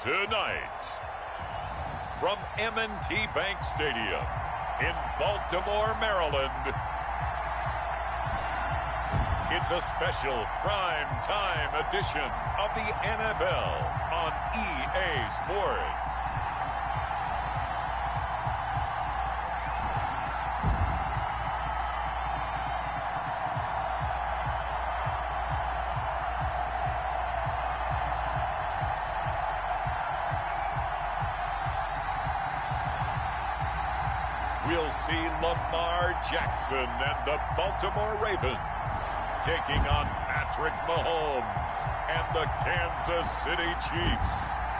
Tonight, from M&T Bank Stadium in Baltimore, Maryland, it's a special prime-time edition of the NFL on EA Sports. We'll see Lamar Jackson and the Baltimore Ravens taking on Patrick Mahomes and the Kansas City Chiefs.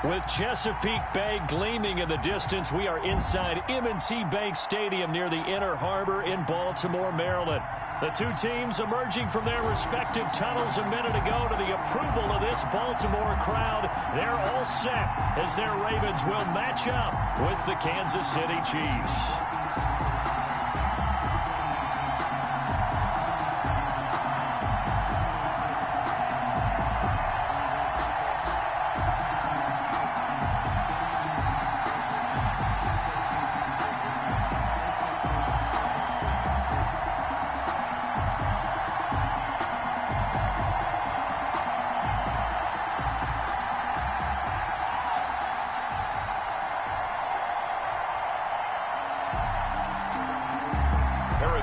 With Chesapeake Bay gleaming in the distance, we are inside M&T Bank Stadium near the Inner Harbor in Baltimore, Maryland. The two teams emerging from their respective tunnels a minute ago to the approval of this Baltimore crowd. They're all set as their Ravens will match up with the Kansas City Chiefs.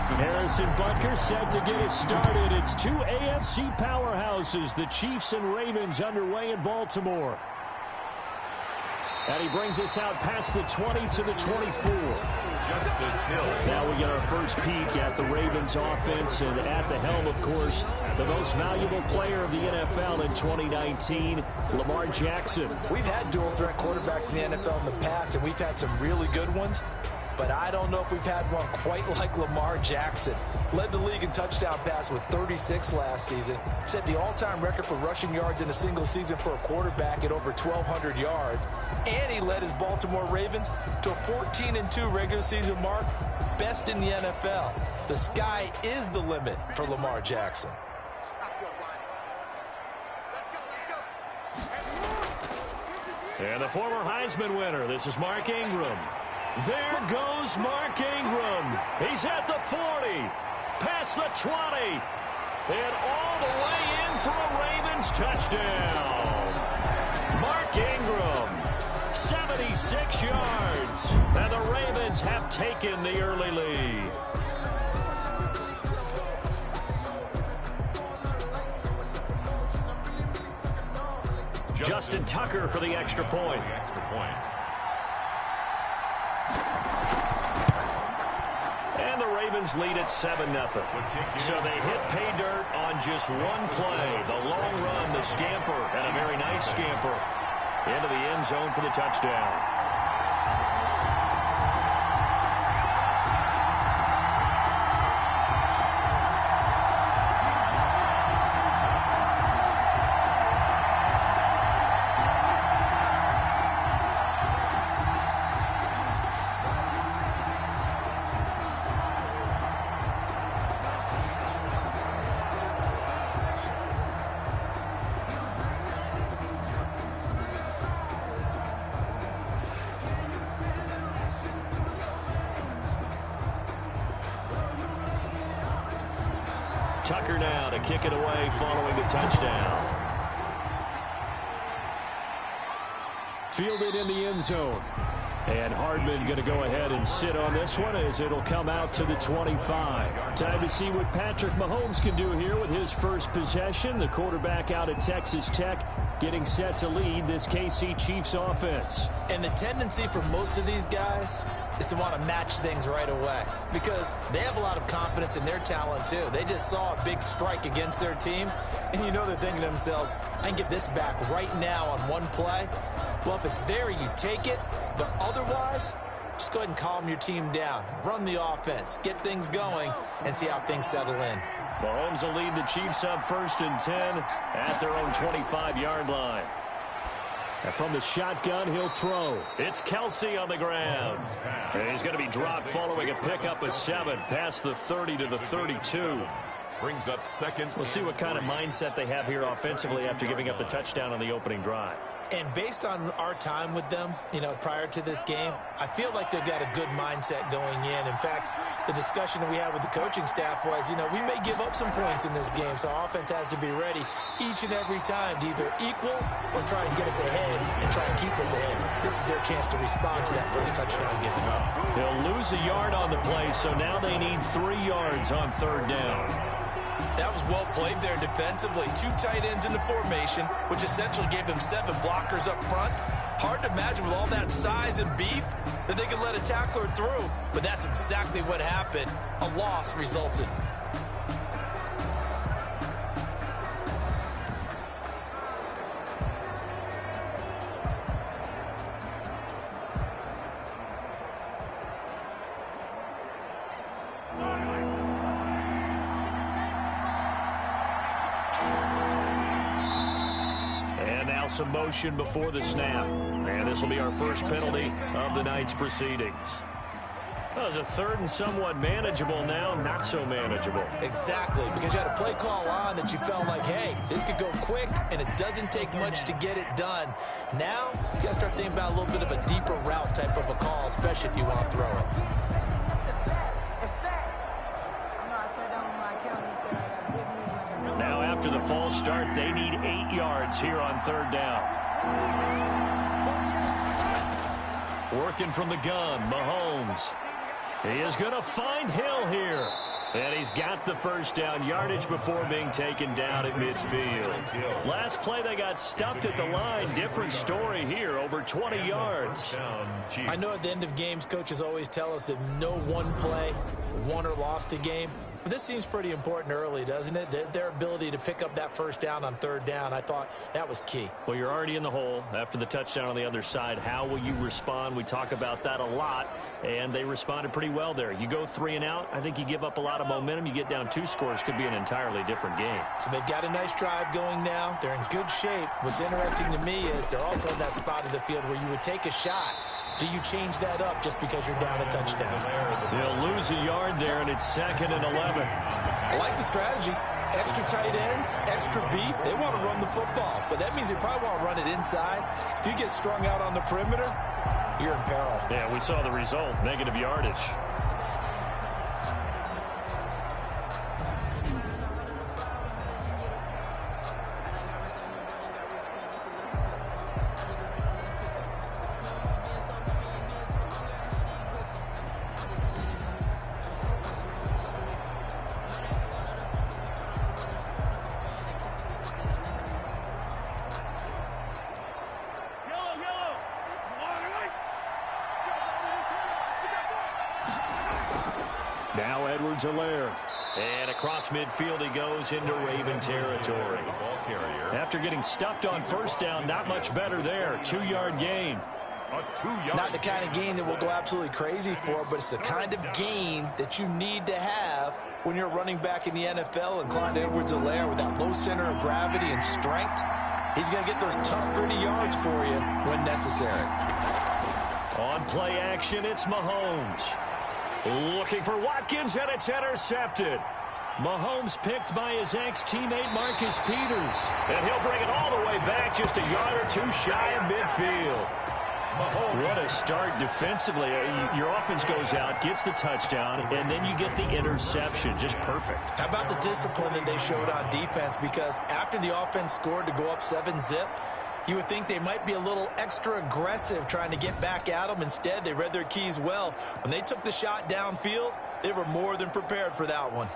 Harrison Butker set to get us started. It's two AFC powerhouses, the Chiefs and Ravens, underway in Baltimore. And he brings us out past the 20 to the 24. Now we get our first peek at the Ravens offense, and at the helm, of course, the most valuable player of the NFL in 2019, Lamar Jackson. We've had dual threat quarterbacks in the NFL in the past, and we've had some really good ones. But I don't know if we've had one quite like Lamar Jackson. Led the league in touchdown pass with 36 last season. Set the all-time record for rushing yards in a single season for a quarterback at over 1,200 yards. And he led his Baltimore Ravens to a 14-2 regular season mark. Best in the NFL. The sky is the limit for Lamar Jackson. And the former Heisman winner, this is Mark Ingram. There goes Mark Ingram. He's at the 40, past the 20, and all the way in for a Ravens touchdown. Mark Ingram, 76 yards, and the Ravens have taken the early lead. Justin Tucker for the extra point. And the Ravens lead at 7-0. So they hit pay dirt on just one play. The long run, the scamper, and a very nice scamper into the end zone for the touchdown. Tucker now to kick it away following the touchdown. Fielded in the end zone. And Hardman going to go ahead and sit on this one as it'll come out to the 25. Time to see what Patrick Mahomes can do here with his first possession. The quarterback out of Texas Tech getting set to lead this KC Chiefs offense. And the tendency for most of these guys is to want to match things right away because they have a lot of confidence in their talent too. They just saw a big strike against their team, and you know they're thinking to themselves, I can get this back right now on one play. Well, if it's there, you take it, but otherwise, just go ahead and calm your team down. Run the offense, get things going, and see how things settle in. Mahomes will lead the Chiefs up 1st and 10 at their own 25-yard line. And from the shotgun, he'll throw. It's Kelsey on the ground. And he's going to be dropped following a pickup of 7 past the 30 to the 32. Brings up second. We'll see what kind of mindset they have here offensively after giving up the touchdown on the opening drive. And based on our time with them, prior to this game, I feel like they've got a good mindset going in. In fact, the discussion that we had with the coaching staff was, we may give up some points in this game, so our offense has to be ready each and every time to either equal or try and get us ahead and try and keep us ahead. This is their chance to respond to that first touchdown given up. They'll lose a yard on the play, so now they need 3 yards on third down. That was well played there defensively. 2 tight ends in the formation, which essentially gave them 7 blockers up front. Hard to imagine with all that size and beef that they could let a tackler through, but that's exactly what happened. A loss resulted. Some motion before the snap. And this will be our first penalty of the night's proceedings. Well, it's a third and somewhat manageable now, not so manageable. Exactly, because you had a play call on that you felt like, hey, this could go quick, and it doesn't take much to get it done. Now, you got to start thinking about a little bit of a deeper route type of a call, especially if you want to throw it. Now, after the false start, they need 8 yards here on third down. Working from the gun, Mahomes. He is going to find Hill here. And he's got the first down, yardage before being taken down at midfield. Last play, they got stuffed at the line. Different story here, over 20 yards. I know at the end of games, coaches always tell us that no one play won or lost a game. But this seems pretty important early, doesn't it? Their ability to pick up that first down on third down, I thought that was key. Well, you're already in the hole after the touchdown on the other side. How will you respond? We talk about that a lot, and they responded pretty well there. You go 3 and out, I think you give up a lot of momentum. You get down 2 scores, could be an entirely different game. So they've got a nice drive going now. They're in good shape. What's interesting to me is they're also in that spot of the field where you would take a shot. Do you change that up just because you're down a touchdown? They'll lose a yard there, and it's 2nd and 11. I like the strategy. Extra tight ends, extra beef. They want to run the football, but that means they probably want to run it inside. If you get strung out on the perimeter, you're in peril. Yeah, we saw the result, negative yardage. And across midfield he goes into Raven territory. After getting stuffed on first down, not much better there. 2-yard gain. Not the kind of gain that we'll go absolutely crazy for, but it's the kind of gain that you need to have when you're running back in the NFL. And Clyde Edwards-Helaire, with that low center of gravity and strength, he's going to get those tough, gritty yards for you when necessary. On play action, it's Mahomes. Looking for Watkins, and it's intercepted. Mahomes picked by his ex-teammate Marcus Peters. And he'll bring it all the way back, just a yard or 2 shy of midfield. What a start defensively. Your offense goes out, gets the touchdown, and then you get the interception. Just perfect. How about the discipline that they showed on defense? Because after the offense scored to go up 7-zip, you would think they might be a little extra aggressive trying to get back at them. Instead, they read their keys well. When they took the shot downfield, they were more than prepared for that one.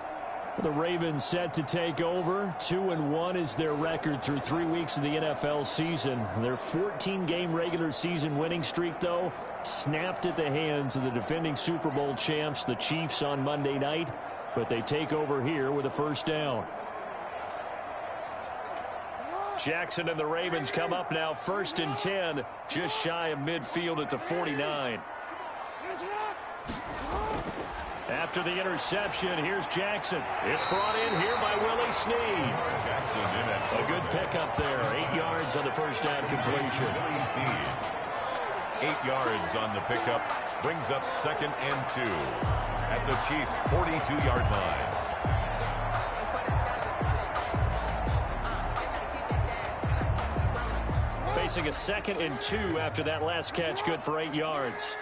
The Ravens set to take over. 2-1 is their record through 3 weeks of the NFL season. Their 14-game regular season winning streak, though, snapped at the hands of the defending Super Bowl champs, the Chiefs, on Monday night. But they take over here with a first down. Jackson and the Ravens come up now 1st and 10, just shy of midfield at the 49. After the interception, here's Jackson. It's brought in here by Willie Snead. A good pickup there. 8 yards on the first down completion. 8 yards on the pickup. Brings up 2nd and 2 at the Chiefs' 42-yard line. facing a 2nd and 2 after that last catch, good for 8 yards.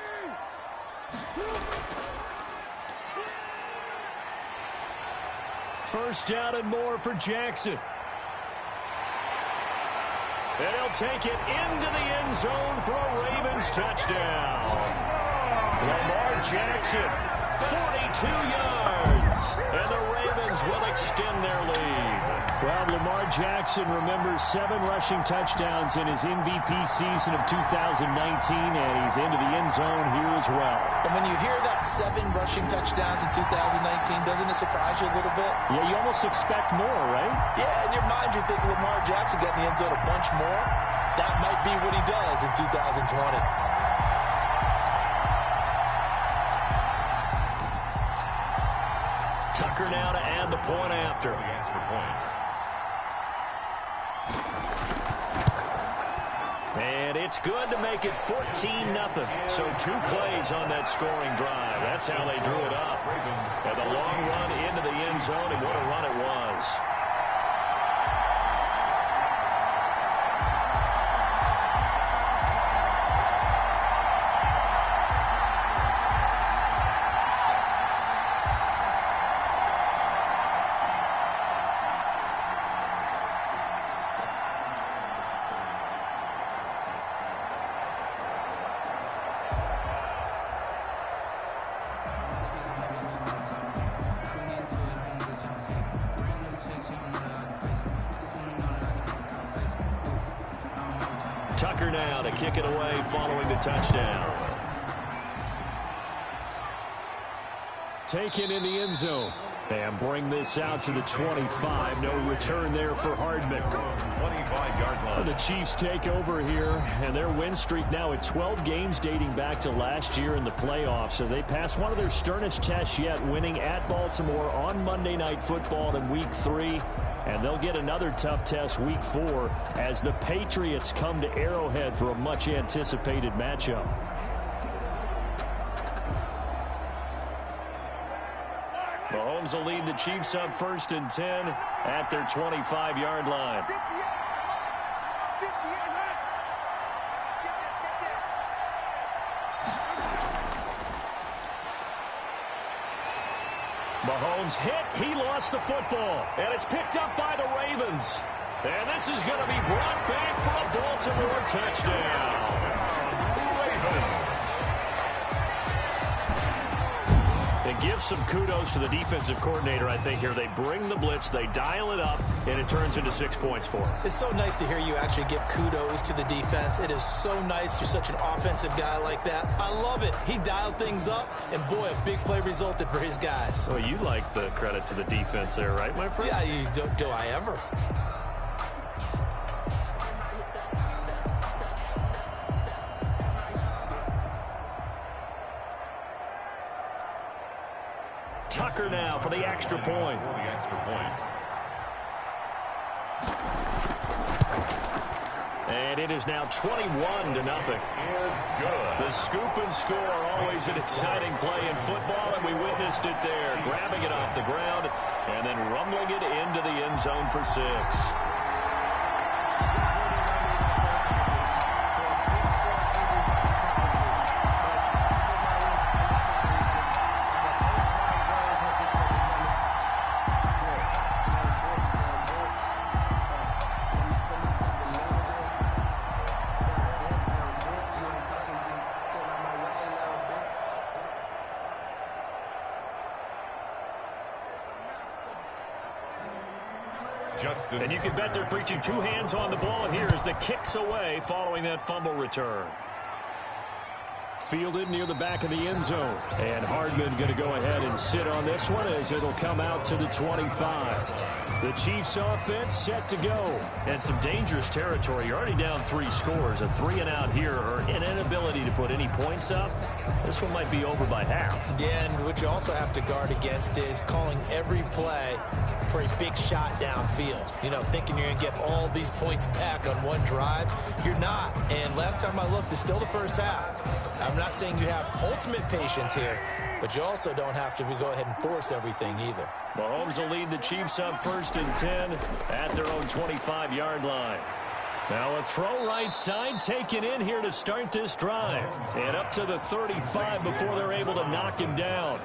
First down and more for Jackson. And he'll take it into the end zone for a Ravens touchdown. Lamar Jackson, 42 yards. And the Ravens will extend their lead. Well, Lamar Jackson remembers 7 rushing touchdowns in his MVP season of 2019, and he's into the end zone here as well. And when you hear that 7 rushing touchdowns in 2019, doesn't it surprise you a little bit? Yeah, you almost expect more, right? Yeah, in your mind you're thinking Lamar Jackson getting the end zone a bunch more. That might be what he does in 2020. Tucker now to add the point after. And it's good to make it 14-0. So 2 plays on that scoring drive. That's how they drew it up. And the long run into the end zone, and what a run it was. Tucker now to kick it away following the touchdown. Taken in the end zone. And bring this out to the 25. No return there for Hardman. 25-yard line. The Chiefs take over here, and their win streak now at 12 games dating back to last year in the playoffs. So they passed one of their sternest tests yet, winning at Baltimore on Monday Night Football in Week 3. And they'll get another tough test Week 4 as the Patriots come to Arrowhead for a much-anticipated matchup. Mahomes will lead the Chiefs up 1st and 10 at their 25-yard line. Mahomes hit. He lost the football. And it's picked up by the Ravens. And this is going to be brought back for a Baltimore touchdown. Ravens. And give some kudos to the defensive coordinator, I think, here. They bring the blitz, they dial it up, and it turns into 6 points for them. It's so nice to hear you actually give kudos to the defense. It is so nice. You're such an offensive guy like that. I love it. He dialed things up, and boy, a big play resulted for his guys. Well, you like the credit to the defense there, right, my friend? Yeah, do I ever? Tucker now for the extra point. And it is now 21-0. The scoop and score, always an exciting play in football, and we witnessed it there. Grabbing it off the ground and then rumbling it into the end zone for 6. And you can bet they're preaching 2 hands on the ball here as the kick's away following that fumble return. Fielded near the back of the end zone. And Hardman going to go ahead and sit on this one as it'll come out to the 25. The Chiefs offense set to go. And some dangerous territory. You're already down 3 scores. A 3 and out here, or an inability to put any points up. This one might be over by half. Yeah, and what you also have to guard against is calling every play for a big shot downfield. You know, thinking you're going to get all these points back on one drive. You're not. And last time I looked, it's still the first half. I'm not saying you have ultimate patience here, but you also don't have to go ahead and force everything either. Mahomes will lead the Chiefs up 1st and 10 at their own 25-yard line. Now a throw right side taken in here to start this drive. And up to the 35 before they're able to knock him down.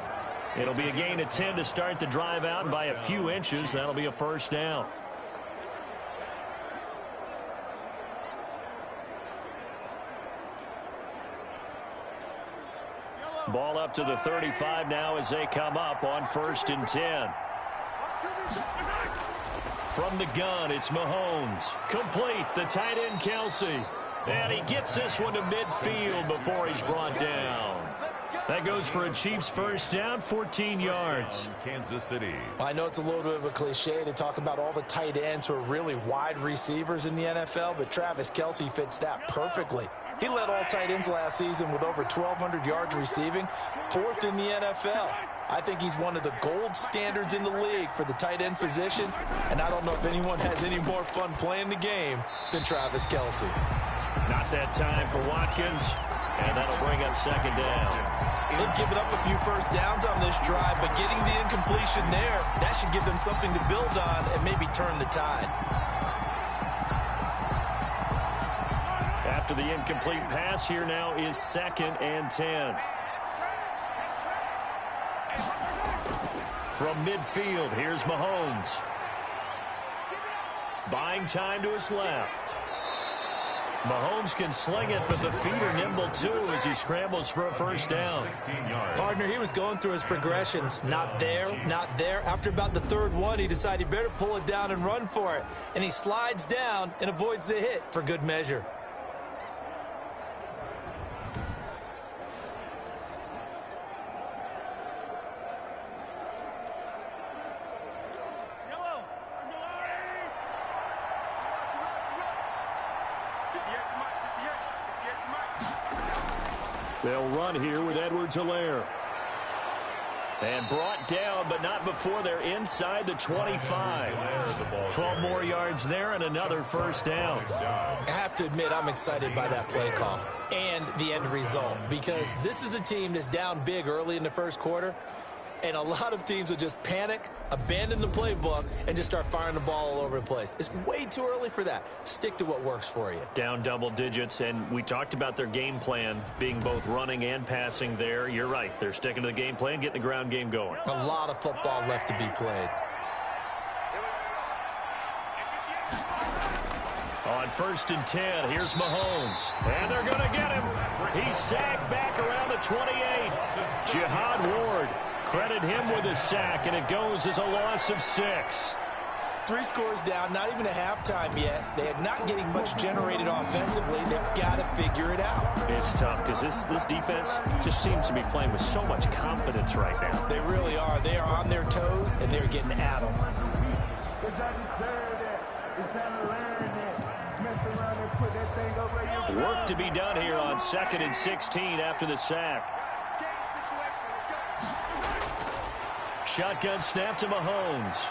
It'll be a gain of 10 to start the drive out by a few inches. That'll be a first down. Ball up to the 35 now as they come up on 1st and 10. From the gun, it's Mahomes. Complete, the tight end, Kelsey. And he gets this one to midfield before he's brought down. That goes for a Chiefs first down, 14 yards. Kansas City. I know it's a little bit of a cliche to talk about all the tight ends who are really wide receivers in the NFL, but Travis Kelsey fits that perfectly. He led all tight ends last season with over 1,200 yards receiving, 4th in the NFL. I think he's one of the gold standards in the league for the tight end position, and I don't know if anyone has any more fun playing the game than Travis Kelsey. Not that time for Watkins, and that'll bring up 2nd down. They've given up a few first downs on this drive, but getting the incompletion there, that should give them something to build on and maybe turn the tide. After the incomplete pass, here now is 2nd and 10. From midfield, here's Mahomes. Buying time to his left. Mahomes can sling it, but the feet are nimble too as he scrambles for a first down. Partner, he was going through his progressions. Not there, not there. After about the 3rd one, he decided he better pull it down and run for it. And he slides down and avoids the hit for good measure. They'll run here with Edwards-Helaire. And brought down, but not before they're inside the 25. 12 more yards there and another first down. I have to admit, I'm excited by that play call and the end result, because this is a team that's down big early in the 1st quarter, and a lot of teams will just panic, abandon the playbook, and just start firing the ball all over the place. It's way too early for that. Stick to what works for you. Down double digits, and we talked about their game plan being both running and passing there. You're right. They're sticking to the game plan, getting the ground game going. A lot of football left to be played. On 1st and 10, here's Mahomes. And they're going to get him. He's sacked back around the 28. Jihad Ward. Credit him with a sack, and it goes as a loss of 6. 3 scores down, not even a halftime yet. They are not getting much generated offensively. They've got to figure it out. It's tough because this defense just seems to be playing with so much confidence right now. They really are. They are on their toes, and they're getting at them. Work to be done here on 2nd and 16 after the sack. Shotgun snap to Mahomes.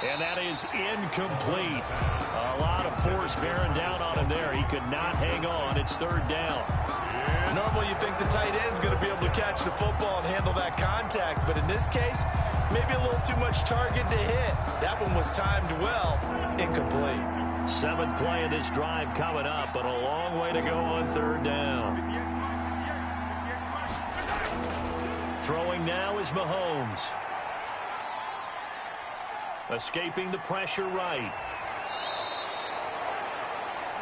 And that is incomplete. A lot of force bearing down on him there. He could not hang on. It's 3rd down. Normally you think the tight end's going to be able to catch the football and handle that contact. But in this case, maybe a little too much target to hit. That one was timed well. Incomplete. 7th play of this drive coming up, but a long way to go on 3rd down. Throwing now is Mahomes. Escaping the pressure right.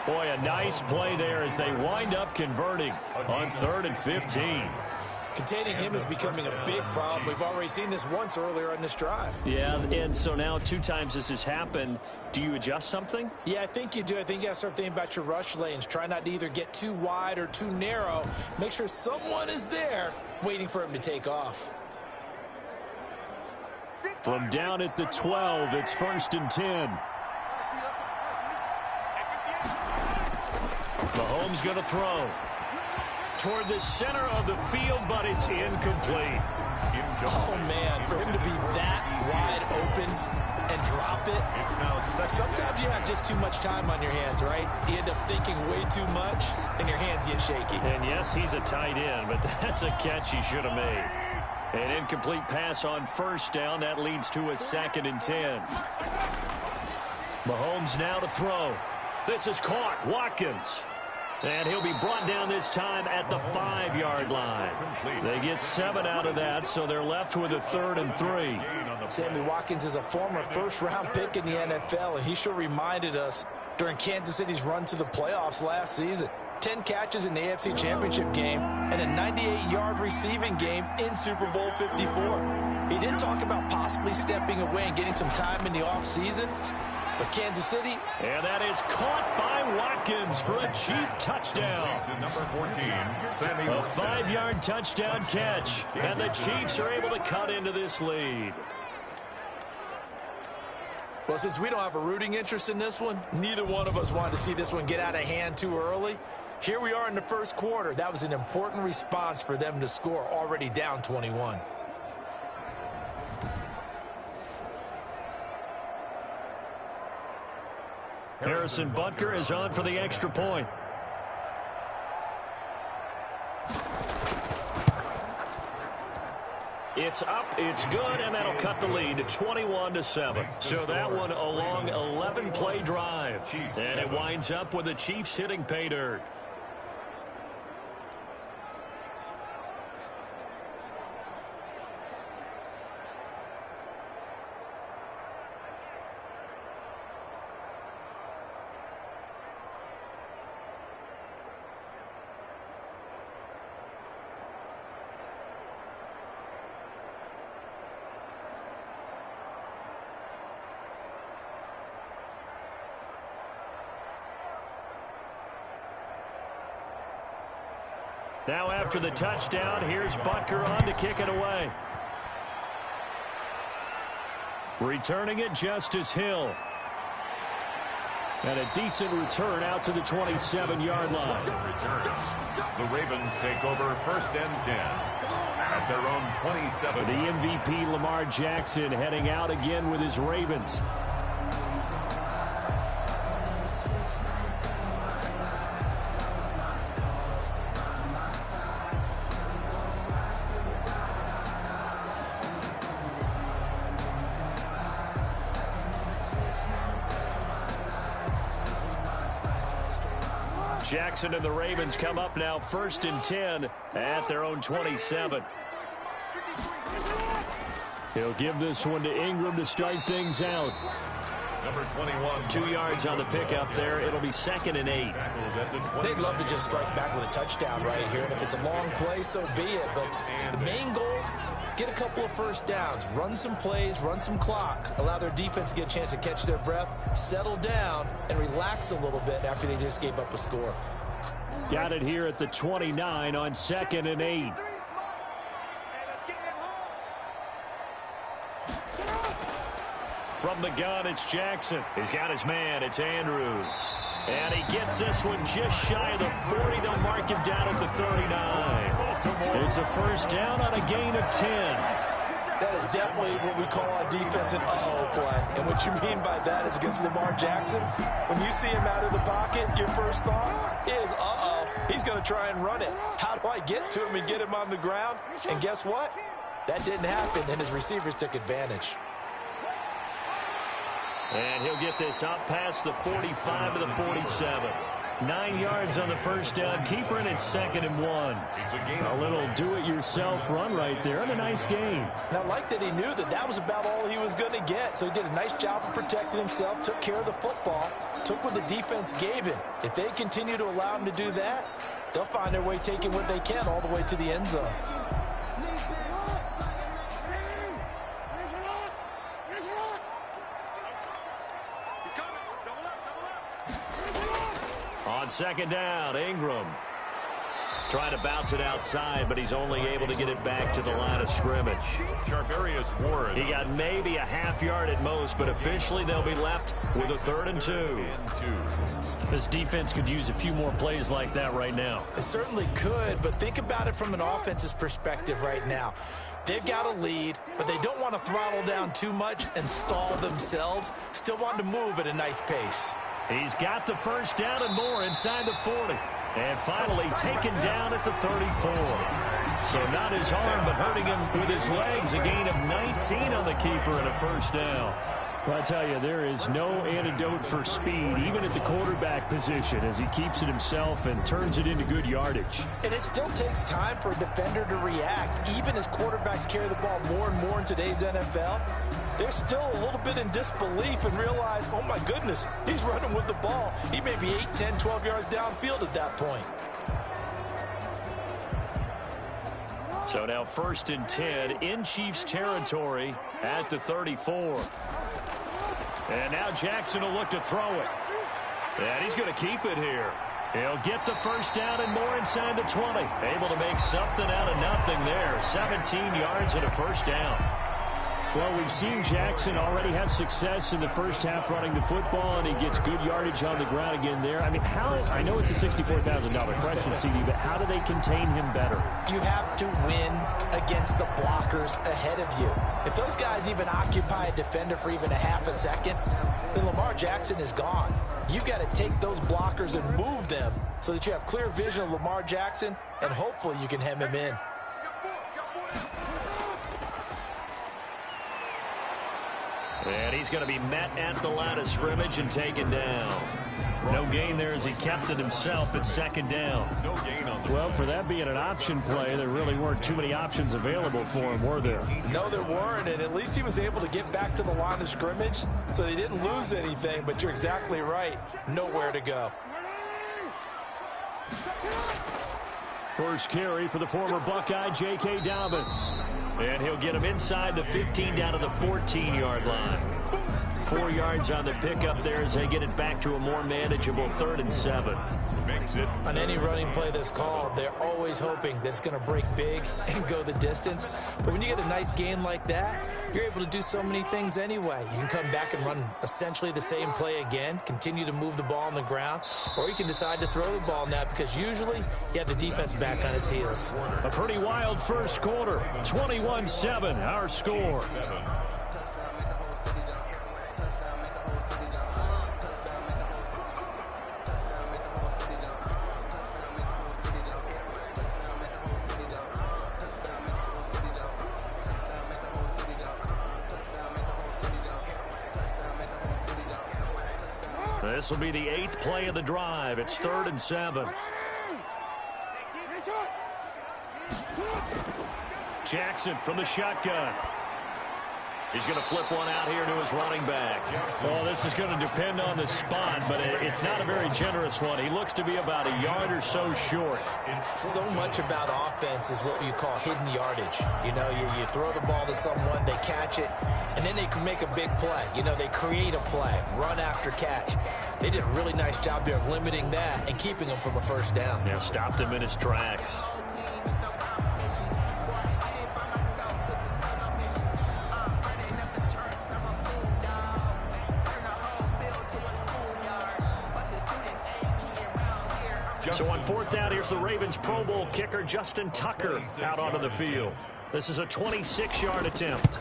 Boy, a nice play there as they wind up converting on 3rd and 15. Containing him is becoming a big problem. We've already seen this once earlier on this drive. Yeah, and so now 2 times this has happened. Do you adjust something? Yeah, I think you do. I think you got to start thinking about your rush lanes. Try not to either get too wide or too narrow. Make sure someone is there waiting for him to take off. From down at the 12, it's 1st and 10. Mahomes going to throw. Toward the center of the field, but it's incomplete. Oh, man, for him to be that wide open and drop it. Sometimes you have just too much time on your hands, right? You end up thinking way too much, and your hands get shaky. And yes, he's a tight end, but that's a catch he should have made. An incomplete pass on 1st down. That leads to a 2nd and 10. Mahomes now to throw. This is caught. Watkins. And he'll be brought down this time at the 5-yard line. They get 7 out of that, so they're left with a 3rd and 3. Sammy Watkins is a former first-round pick in the NFL, and he sure reminded us during Kansas City's run to the playoffs last season. 10 catches in the AFC Championship game and a 98-yard receiving game in Super Bowl 54. He did talk about possibly stepping away and getting some time in the offseason. For Kansas City. And that is caught by Watkins for a Chief touchdown. Number 14, Sammy. A 5-yard touchdown catch. And the Chiefs are able to cut into this lead. Well, since we don't have a rooting interest in this one, neither one of us wanted to see this one get out of hand too early. Here we are in the first quarter. That was an important response for them to score, already down 21. Harrison Butker is on for the extra point. It's up, it's good, and that'll cut the lead to 21-7. So that one a long 11-play drive. And it winds up with the Chiefs hitting pay dirt. Now after the touchdown, here's Butker on to kick it away. Returning it, Justice Hill. And a decent return out to the 27-yard line. The Ravens take over 1st and 10 at their own 27. The MVP Lamar Jackson heading out again with his Ravens. Jackson and the Ravens come up now 1st and 10 at their own 27. He'll give this one to Ingram to start things out. Number 21. 2 yards on the pickup there. It'll be 2nd and 8. They'd love to just strike back with a touchdown right here. And if it's a long play, so be it. But the main goal, get a couple of first downs, run some plays, run some clock, allow their defense to get a chance to catch their breath, settle down, and relax a little bit after they just gave up a score. Got it here at the 29 on 2nd and 8. From the gun, it's Jackson. He's got his man. It's Andrews. And he gets this one just shy of the 40. They'll mark him down at the 39. It's a first down on a gain of 10. That is definitely what we call on defense an uh-oh play. And what you mean by that is against Lamar Jackson, when you see him out of the pocket, your first thought is, uh-oh, he's going to try and run it. How do I get to him and get him on the ground? And guess what? That didn't happen, and his receivers took advantage. And he'll get this up past the 45 to the 47. 9 yards on the first down. Keeper, and it's 2nd and 1. A little do-it-yourself run right there, and a nice gain. And I like that he knew that that was about all he was going to get. So he did a nice job of protecting himself, took care of the football, took what the defense gave him. If they continue to allow him to do that, they'll find their way taking what they can all the way to the end zone. On 2nd down, Ingram trying to bounce it outside, but he's only able to get it back to the line of scrimmage. Charvarius Ward. He got maybe a half yard at most, but officially they'll be left with a 3rd and 2. This defense could use a few more plays like that right now. It certainly could, but think about it from an offense's perspective right now. They've got a lead, but they don't want to throttle down too much and stall themselves. Still want to move at a nice pace. He's got the first down and more inside the 40. And finally taken down at the 34. So not his arm, but hurting him with his legs. A gain of 19 on the keeper and a first down. Well, I tell you, there is no antidote for speed, even at the quarterback position, as he keeps it himself and turns it into good yardage. And it still takes time for a defender to react. Even as quarterbacks carry the ball more and more in today's NFL, they're still a little bit in disbelief and realize, oh my goodness, he's running with the ball. He may be 8, 10, 12 yards downfield at that point. So now 1st and 10 in Chiefs territory at the 34. And now Jackson will look to throw it. And he's going to keep it here. He'll get the first down and more inside the 20. Able to make something out of nothing there. 17 yards and a first down. Well, we've seen Jackson already have success in the first half running the football, and he gets good yardage on the ground again there. I mean, I know it's a $64,000 question, CD, but how do they contain him better? You have to win against the blockers ahead of you. If those guys even occupy a defender for even a half a second, then Lamar Jackson is gone. You've got to take those blockers and move them so that you have clear vision of Lamar Jackson, and hopefully you can hem him in. And he's going to be met at the line of scrimmage and taken down. No gain there as he kept it himself at 2nd down. No gain on the Well, for that being an option play, there really weren't too many options available for him, were there? No, there weren't, and at least he was able to get back to the line of scrimmage, so they didn't lose anything, but you're exactly right. Nowhere to go. First carry for the former Buckeye, J.K. Dobbins. And he'll get him inside the 15 down to the 14-yard line. 4 yards on the pickup there as they get it back to a more manageable 3rd and 7. makes it. On any running play that's called, they're always hoping that it's going to break big and go the distance. But when you get a nice gain like that, you're able to do so many things anyway. You can come back and run essentially the same play again, continue to move the ball on the ground, or you can decide to throw the ball now because usually you have the defense back on its heels. A pretty wild first quarter. 21-7, our score. This will be the 8th play of the drive. It's 3rd and 7. Jackson from the shotgun. He's going to flip one out here to his running back. Well, this is going to depend on the spot, but it's not a very generous one. He looks to be about a yard or so short. So much about offense is what you call hidden yardage. You know, you throw the ball to someone, they catch it, and then they can make a big play. You know, they create a play, run after catch. They did a really nice job there of limiting that and keeping him from a first down. Yeah, stopped him in his tracks. So on 4th down, here's the Ravens Pro Bowl kicker Justin Tucker out onto the field. This is a 26-yard attempt.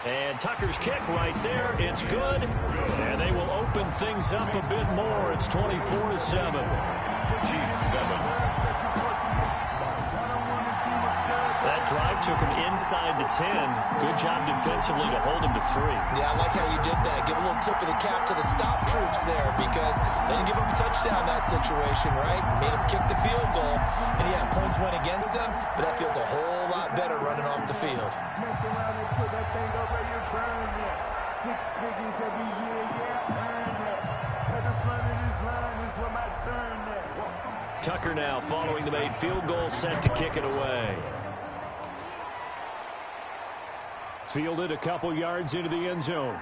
And Tucker's kick right there. It's good. And they will open things up a bit more. It's 24-7. That drive took him inside the 10. Good job defensively to hold him to 3. Yeah, I like how you did that. Give a little tip of the cap to the stop troops there because they didn't give him a touchdown in that situation, right? Made him kick the field goal. And yeah, points went against them, but that feels a whole lot better running off the field. Mess around and put that thing over your burn there. 6 figures every year, yeah, earn that. At the front of this line is where my turn at. Tucker now following the made field goal, set to kick it away. Fielded a couple yards into the end zone.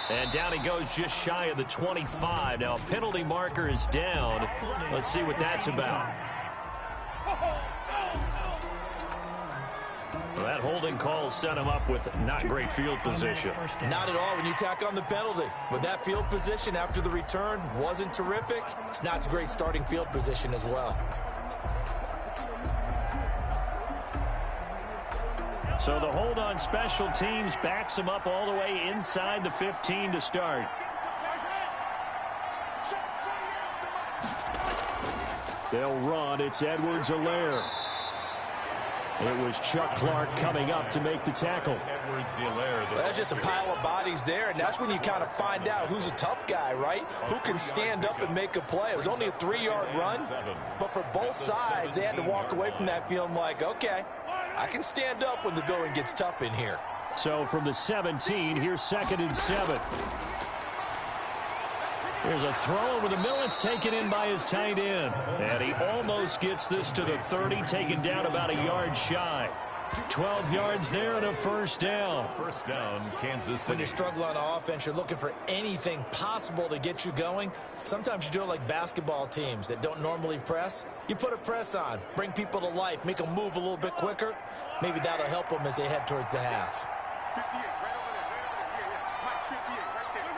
And down he goes just shy of the 25. Now a penalty marker is down. Let's see what that's about. Well, that holding call set him up with not great field position. Not at all when you tack on the penalty. With that field position after the return wasn't terrific. It's not a great starting field position as well. So the hold on special teams backs him up all the way inside the 15 to start. They'll run. It's Edwards-Helaire. It was Chuck Clark coming up to make the tackle. That's just a pile of bodies there, and that's when you kind of find out who's a tough guy, right? Who can stand up and make a play. It was only a 3-yard run, but for both sides, they had to walk away from that feeling like, okay, I can stand up when the going gets tough in here. So from the 17, here's 2nd and 7. There's a throw over the middle. It's taken in by his tight end. And he almost gets this to the 30, taken down about a yard shy. 12 yards there and a first down. First down, Kansas City. When you struggle on offense, you're looking for anything possible to get you going. Sometimes you do it like basketball teams that don't normally press. You put a press on, bring people to life, make them move a little bit quicker. Maybe that'll help them as they head towards the half. 58, right over there, yeah. Mike, 58, right there.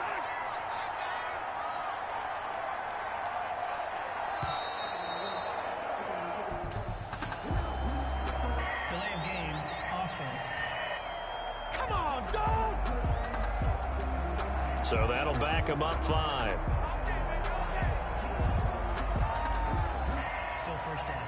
Delay of game, offense. Come on, dog! So that'll back him up 5. Still first down.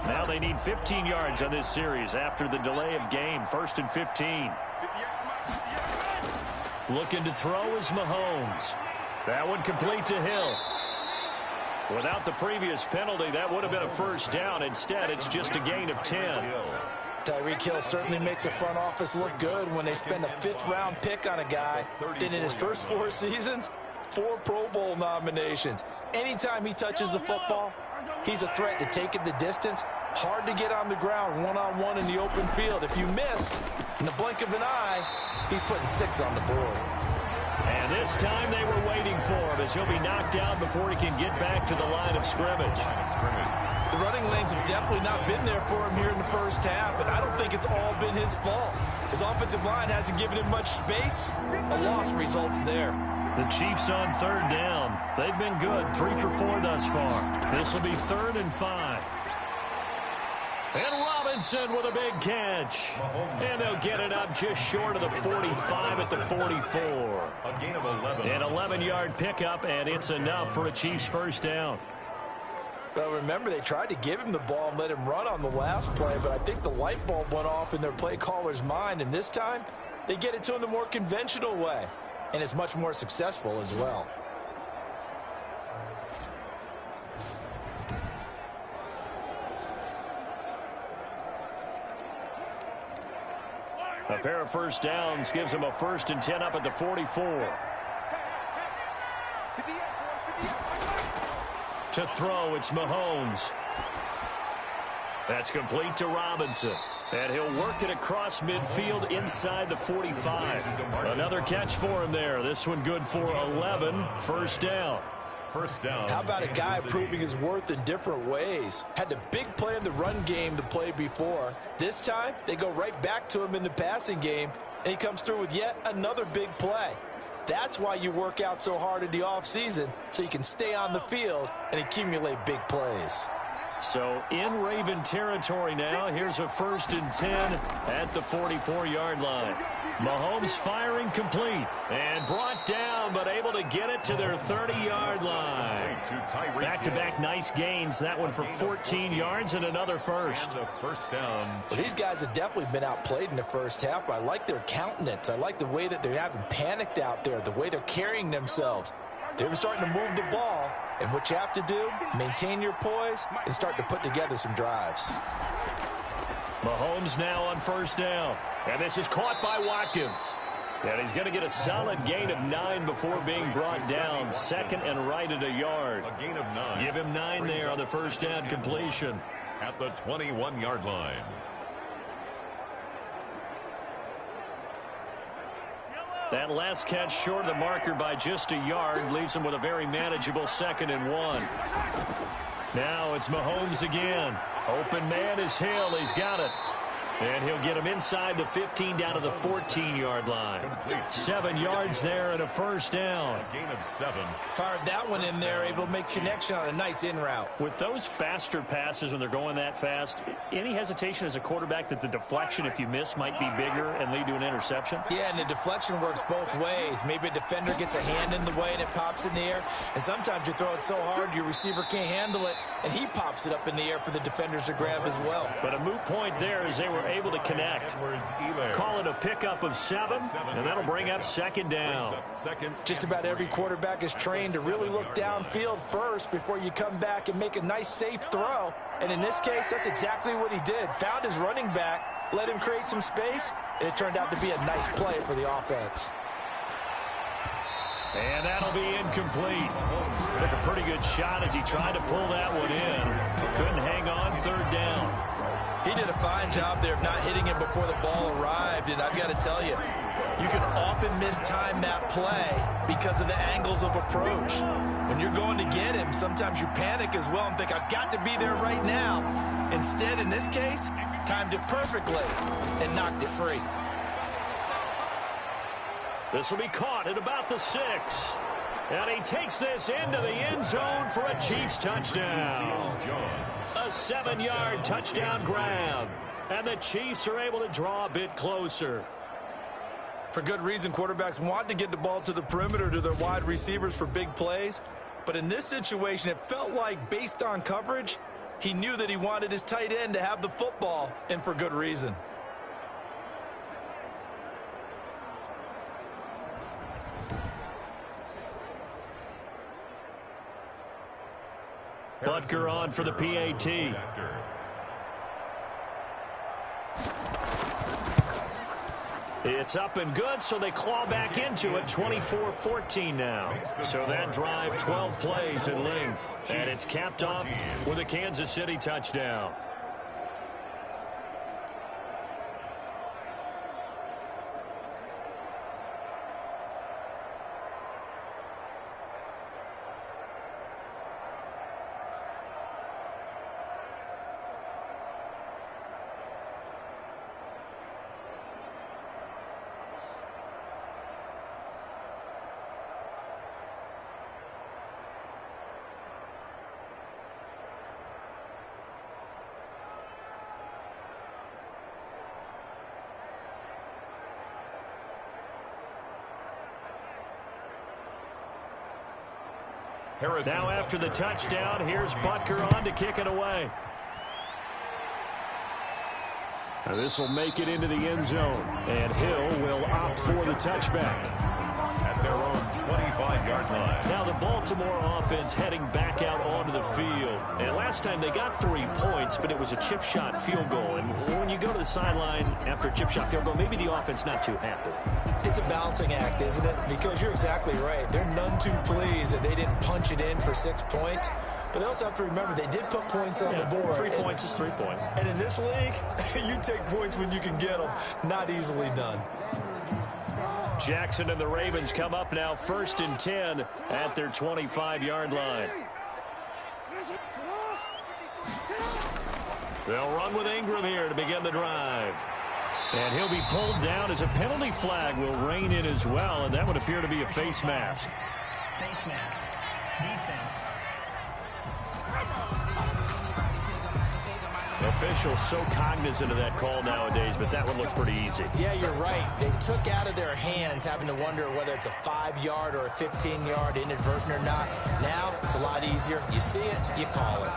Now they need 15 yards on this series after the delay of game. 1st and 15. Looking to throw is Mahomes. That one complete to Hill. Without the previous penalty, that would have been a first down. Instead, it's just a gain of 10. Tyreek Hill certainly makes the front office look good when they spend a 5th-round pick on a guy. Then in his first 4 seasons, 4 Pro Bowl nominations. Anytime he touches the football, he's a threat to take it the distance. Hard to get on the ground one-on-one in the open field. If you miss, in the blink of an eye, he's putting 6 on the board. And this time they were waiting for him as he'll be knocked down before he can get back to the line of scrimmage. The running lanes have definitely not been there for him here in the first half, and I don't think it's all been his fault. His offensive line hasn't given him much space. A loss results there. The Chiefs on 3rd down. They've been good, 3 for 4 thus far. This will be 3rd and 5. And Robinson with a big catch. And they'll get it up just short of the 45 at the 44. A gain of 11. An 11-yard pickup, and it's enough for a Chiefs first down. Well, remember, they tried to give him the ball and let him run on the last play, but I think the light bulb went off in their play caller's mind, and this time they get it to him the more conventional way, and it's much more successful as well. A pair of first downs gives him a 1st and 10 up at the 44. To throw, it's Mahomes. That's complete to Robinson. And he'll work it across midfield inside the 45. Another catch for him there. This one good for 11. First down. First down. How about a guy proving his worth in different ways? Had the big play in the run game to play before. This time, they go right back to him in the passing game, and he comes through with yet another big play. That's why you work out so hard in the offseason, so you can stay on the field and accumulate big plays. So in Raven territory now, here's a 1st and 10 at the 44-yard line. Mahomes firing complete and brought down, but able to get it to their 30-yard line. Back-to-back nice gains. That one for 14 yards and another first. First down. Well, these guys have definitely been outplayed in the first half. I like their countenance. I like the way that they haven't panicked out there, the way they're carrying themselves. They're starting to move the ball, and what you have to do, maintain your poise and start to put together some drives. Mahomes now on first down, and this is caught by Watkins. And he's going to get a solid gain of 9 before being brought down. 2nd and right at a yard. A gain of 9. Give him 9 there on the first down completion. At the 21-yard line. That last catch short of the marker by just a yard leaves him with a very manageable 2nd and 1. Now it's Mahomes again. Open man is Hill. He's got it. And he'll get him inside the 15 down to the 14-yard line. 7 yards there and a first down. A gain of 7. Fired that one in there, able to make connection on a nice in route. With those faster passes when they're going that fast, any hesitation as a quarterback that the deflection, if you miss, might be bigger and lead to an interception? Yeah, and the deflection works both ways. Maybe a defender gets a hand in the way and it pops in the air. And sometimes you throw it so hard your receiver can't handle it, and he pops it up in the air for the defenders to grab as well. But a moot point there as they were able to connect. Call it a pickup of 7, and that'll bring up second down. Just about every quarterback is trained to really look downfield first before you come back and make a nice, safe throw. And in this case, that's exactly what he did. Found his running back, let him create some space, and it turned out to be a nice play for the offense. And that'll be incomplete. Took a pretty good shot as he tried to pull that one in. Couldn't hang on, third down. He did a fine job there of not hitting him before the ball arrived, and I've got to tell you, you can often mistime that play because of the angles of approach. When you're going to get him, sometimes you panic as well and think, I've got to be there right now. Instead, in this case, timed it perfectly and knocked it free. This will be caught at about the 6. And he takes this into the end zone for a Chiefs touchdown. A 7-yard touchdown grab. And the Chiefs are able to draw a bit closer. For good reason, quarterbacks want to get the ball to the perimeter to their wide receivers for big plays. But in this situation, it felt like, based on coverage, he knew that he wanted his tight end to have the football, and for good reason. Butker on for the PAT. It's up and good, so they claw back into it, 24-14 now. So that drive, 12 plays in length. And it's capped off with a Kansas City touchdown. Now after the touchdown, here's Butker on to kick it away. This will make it into the end zone, and Hill will opt for the touchback. At their own 25-yard line. Now the Baltimore offense heading back out onto the field. And last time they got 3 points, but it was a chip shot field goal. And when you go to the sideline after a chip shot field goal, maybe the offense not too happy. It's a balancing act, isn't it? Because you're exactly right. They're none too pleased that they didn't punch it in for 6 points. But they also have to remember they did put points on the board. 3 points is 3 points. And in this league, you take points when you can get them. Not easily done. Jackson and the Ravens come up now 1st and 10 at their 25-yard line. They'll run with Ingram here to begin the drive. And he'll be pulled down as a penalty flag will rein in as well, and that would appear to be a face mask. Face mask. Defense. Officials so cognizant of that call nowadays, but that would look pretty easy. Yeah, you're right. They took out of their hands having to wonder whether it's a 5-yard or a 15-yard inadvertent or not. Now, it's a lot easier. You see it, you call it.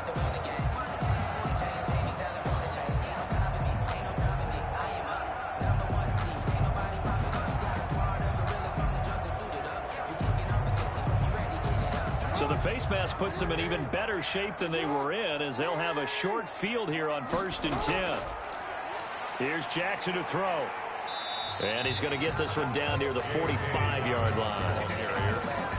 So the face mask puts them in even better shape than they were in, as they'll have a short field here on 1st and 10. Here's Jackson to throw. And he's going to get this one down near the 45-yard line.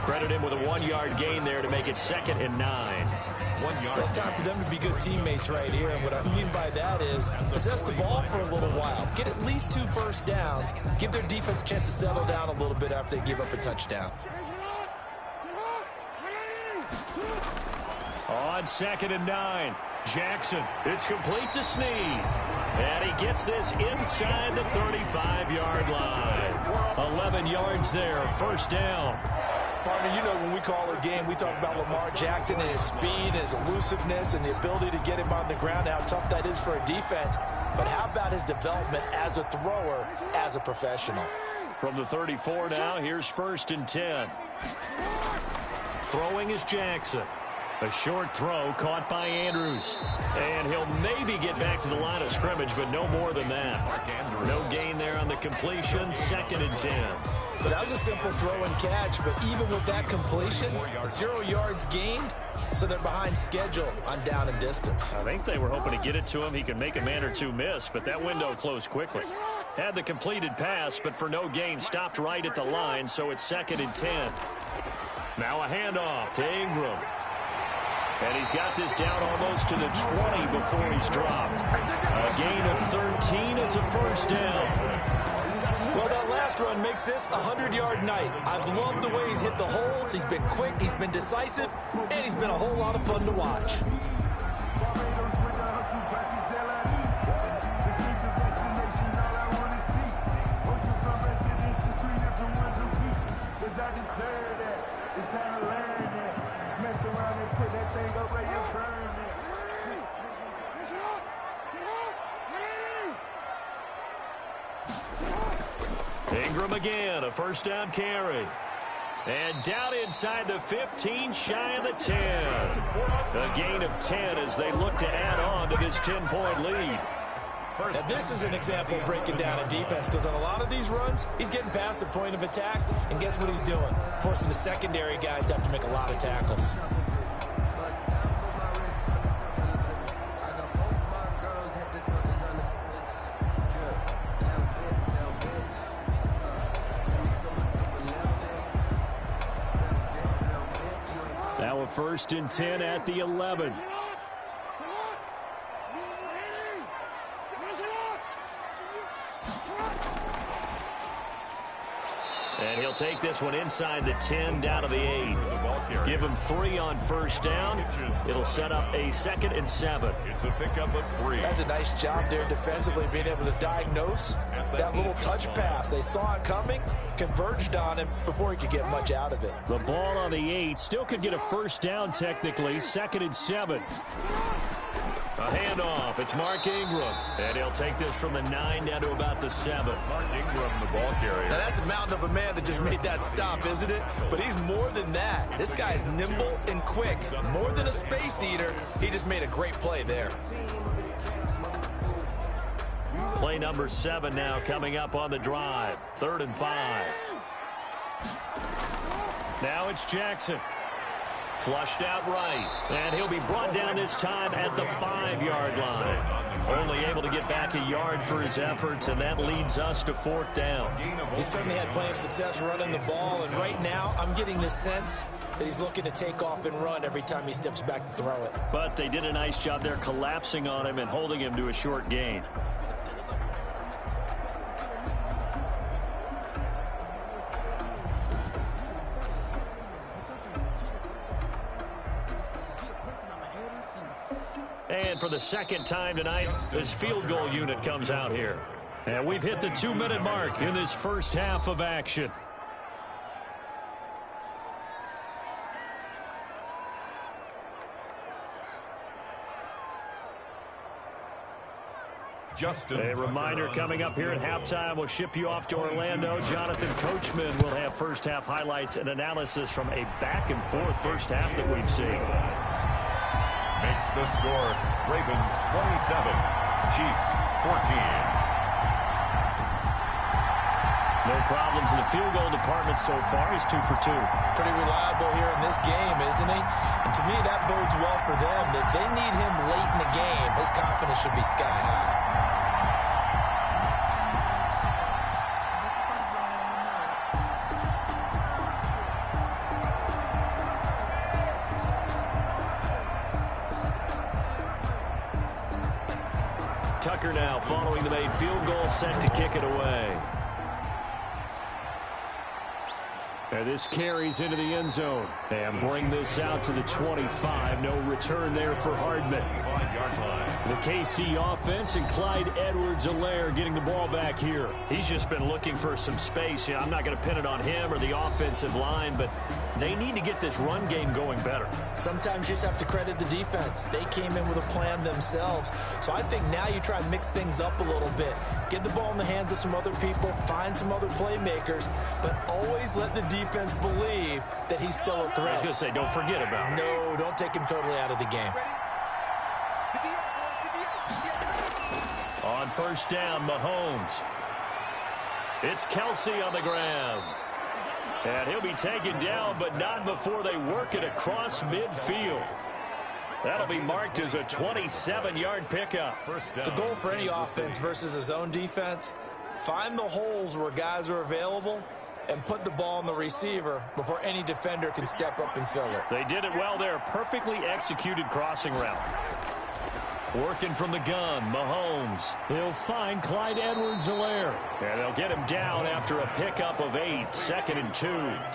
Credit him with a 1-yard gain there to make it 2nd and 9. 1 yard. It's time for them to be good teammates right here. And what I mean by that is possess the ball for a little while. Get at least 2 first downs. Give their defense a chance to settle down a little bit after they give up a touchdown. On 2nd and 9, Jackson. It's complete to Snead. And he gets this inside the 35-yard line. 11 yards there, first down. Partner, you know when we call a game, we talk about Lamar Jackson and his speed and his elusiveness and the ability to get him on the ground, how tough that is for a defense. But how about his development as a thrower, as a professional? From the 34 now, here's 1st and 10. Throwing is Jackson. A short throw caught by Andrews. And he'll maybe get back to the line of scrimmage, but no more than that. No gain there on the completion, 2nd and 10. So that was a simple throw and catch, but even with that completion, 0 yards gained, so they're behind schedule on down and distance. I think they were hoping to get it to him. He could make a man or two miss, but that window closed quickly. Had the completed pass, but for no gain, stopped right at the line, so it's 2nd and 10. Now a handoff to Ingram. And he's got this down almost to the 20 before he's dropped. A gain of 13. It's a first down. Well, that last run makes this a 100-yard night. I've loved the way he's hit the holes. He's been quick, he's been decisive, and he's been a whole lot of fun to watch. Ingram again, a first down carry. And down inside the 15, shy of the 10. A gain of 10 as they look to add on to this 10-point lead. Now, this is an example of breaking down a defense, because on a lot of these runs, he's getting past the point of attack, and guess what he's doing? Forcing the secondary guys to have to make a lot of tackles. Now a 1st and 10 at the 11. And he'll take this one inside the 10 down to the 8. Give him 3 on first down. It'll set up a 2nd and 7. It's a pickup of 3. That's a nice job there defensively, being able to diagnose that little touch pass. They saw it coming, converged on him before he could get much out of it. The ball on the 8 still could get a first down technically. 2nd and 7. A handoff. It's Mark Ingram. And he'll take this from the 9 down to about the 7. Mark Ingram, the ball carrier. Now, that's a mountain of a man that just made that stop, isn't it? But he's more than that. This guy's nimble and quick. More than a space eater. He just made a great play there. Play number 7 now coming up on the drive. 3rd and 5. Now it's Jackson. Flushed out right. And he'll be brought down this time at the 5-yard line. Only able to get back a yard for his efforts, and that leads us to 4th down. He certainly had plenty of success running the ball, and right now I'm getting the sense that he's looking to take off and run every time he steps back to throw it. But they did a nice job there collapsing on him and holding him to a short gain. And for the 2nd time tonight, this field goal unit comes out here. And we've hit the 2-minute mark in this first half of action. A reminder coming up here at halftime. We'll ship you off to Orlando. Jonathan Coachman will have first half highlights and analysis from a back-and-forth first half that we've seen. Makes the score Ravens 27, Chiefs 14. No problems in the field goal department so far. He's 2 for 2. Pretty reliable here in this game, isn't he? And to me, that bodes well for them. If they need him late in the game, his confidence should be sky high. Tucker now following the made field goal, set to kick it away. And this carries into the end zone. And bring this out to the 25. No return there for Hardman. The KC offense and Clyde Edwards-Helaire getting the ball back here. He's just been looking for some space. I'm not going to pin it on him or the offensive line, but they need to get this run game going better. Sometimes you just have to credit the defense. They came in with a plan themselves. So I think now you try to mix things up a little bit. Get the ball in the hands of some other people, find some other playmakers, but always let the defense believe that he's still a threat. I was going to say, don't forget about it. No, don't take him totally out of the game. On first down, Mahomes. It's Kelsey on the ground. And he'll be taken down, but not before they work it across midfield. That'll be marked as a 27-yard pickup. The goal for any offense versus a zone defense, find the holes where guys are available and put the ball on the receiver before any defender can step up and fill it. They did it well there. Perfectly executed crossing route. Working from the gun, Mahomes. He'll find Clyde Edwards-Helaire. And they'll get him down after a pickup of 8. 2nd and 2.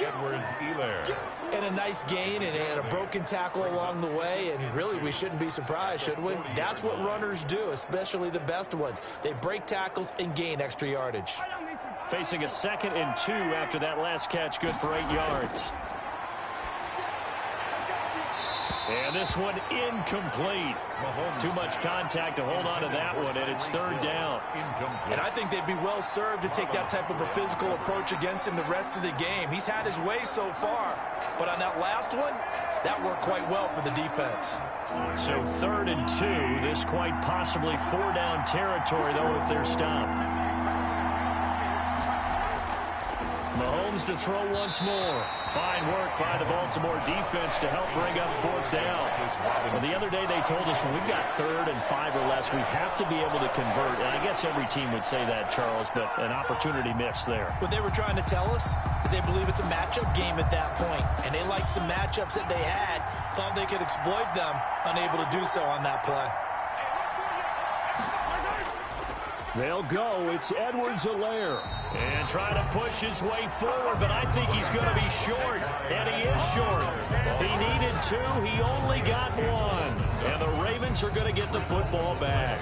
Edwards-Helaire. And a nice gain and a broken tackle along the way. And really, we shouldn't be surprised, should we? That's what runners do, especially the best ones. They break tackles and gain extra yardage. Facing a 2nd and 2 after that last catch, good for 8 yards. And this one incomplete. Too much contact to hold on to that one, and it's 3rd down. And I think they'd be well served to take that type of a physical approach against him the rest of the game. He's had his way so far, but on that last one, that worked quite well for the defense. So 3rd and 2, this quite possibly 4-down territory, though, if they're stopped. Mahomes to throw once more. Fine work by the Baltimore defense to help bring up 4th down. Well, the other day they told us when we've got 3rd and 5 or less, we have to be able to convert. And I guess every team would say that, Charles, but an opportunity missed there. What they were trying to tell us is they believe it's a matchup game at that point. And they liked some matchups that they had, thought they could exploit them, unable to do so on that play. They'll go. It's Edwards-Helaire. And trying to push his way forward, but I think he's going to be short. And he is short. He needed 2. He only got 1. And the Ravens are going to get the football back.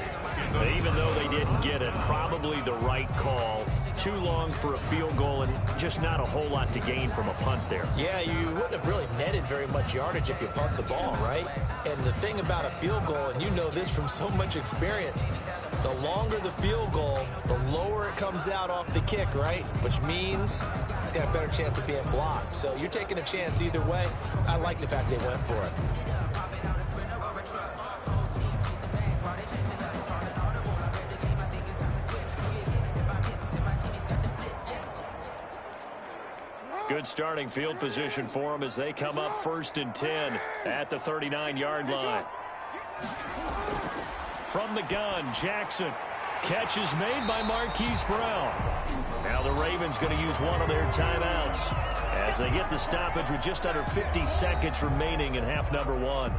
Even though they didn't get it, probably the right call. Too long for a field goal and just not a whole lot to gain from a punt there. Yeah, you wouldn't have really netted very much yardage if you punt the ball, right? And the thing about a field goal, and you know this from so much experience, the longer the field goal, the lower it comes out off the kick, right? Which means it's got a better chance of being blocked. So you're taking a chance either way. I like the fact they went for it. Good starting field position for them as they come up 1st and 10 at the 39-yard line. From the gun, Jackson. Catch is made by Marquise Brown. Now the Ravens going to use one of their timeouts as they get the stoppage with just under 50 seconds remaining in half number 1.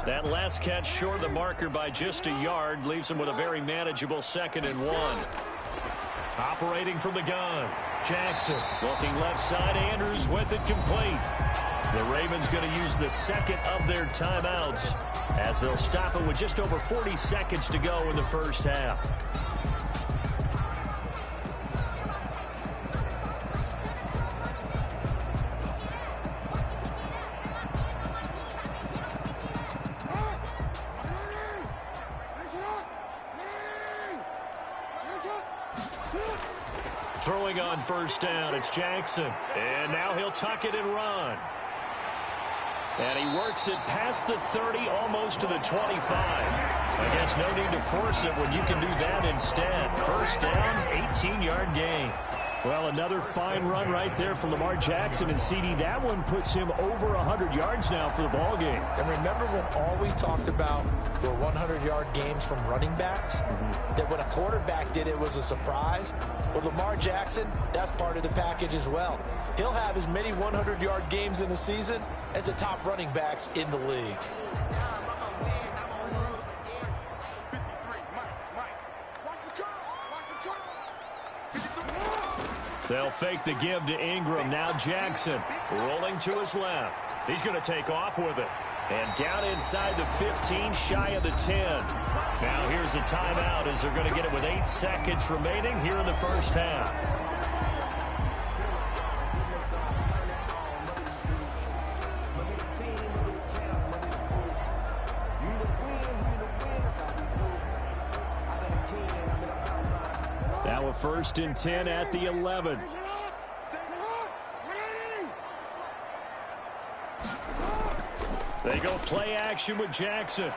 That last catch short of the marker by just a yard leaves him with a very manageable 2nd and 1. Operating from the gun, Jackson looking left side. Andrews with it complete. The Ravens going to use the 2nd of their timeouts as they'll stop it with just over 40 seconds to go in the first half. Throwing on first down, it's Jackson. And now he'll tuck it and run. And he works it past the 30, almost to the 25. I guess no need to force it when you can do that instead. First down, 18-yard gain. Well, another fine run right there from Lamar Jackson, and CD, that one puts him over 100 yards now for the ball game. And remember when all we talked about were 100-yard games from running backs? That when a quarterback did it was a surprise? Well, Lamar Jackson, that's part of the package as well. He'll have as many 100-yard games in the season as the top running backs in the league. They'll fake the give to Ingram. Now Jackson rolling to his left. He's going to take off with it. And down inside the 15, shy of the 10. Now here's a timeout as they're going to get it with 8 seconds remaining here in the first half. Now a 1st and 10 at the 11. They go play action with Jackson.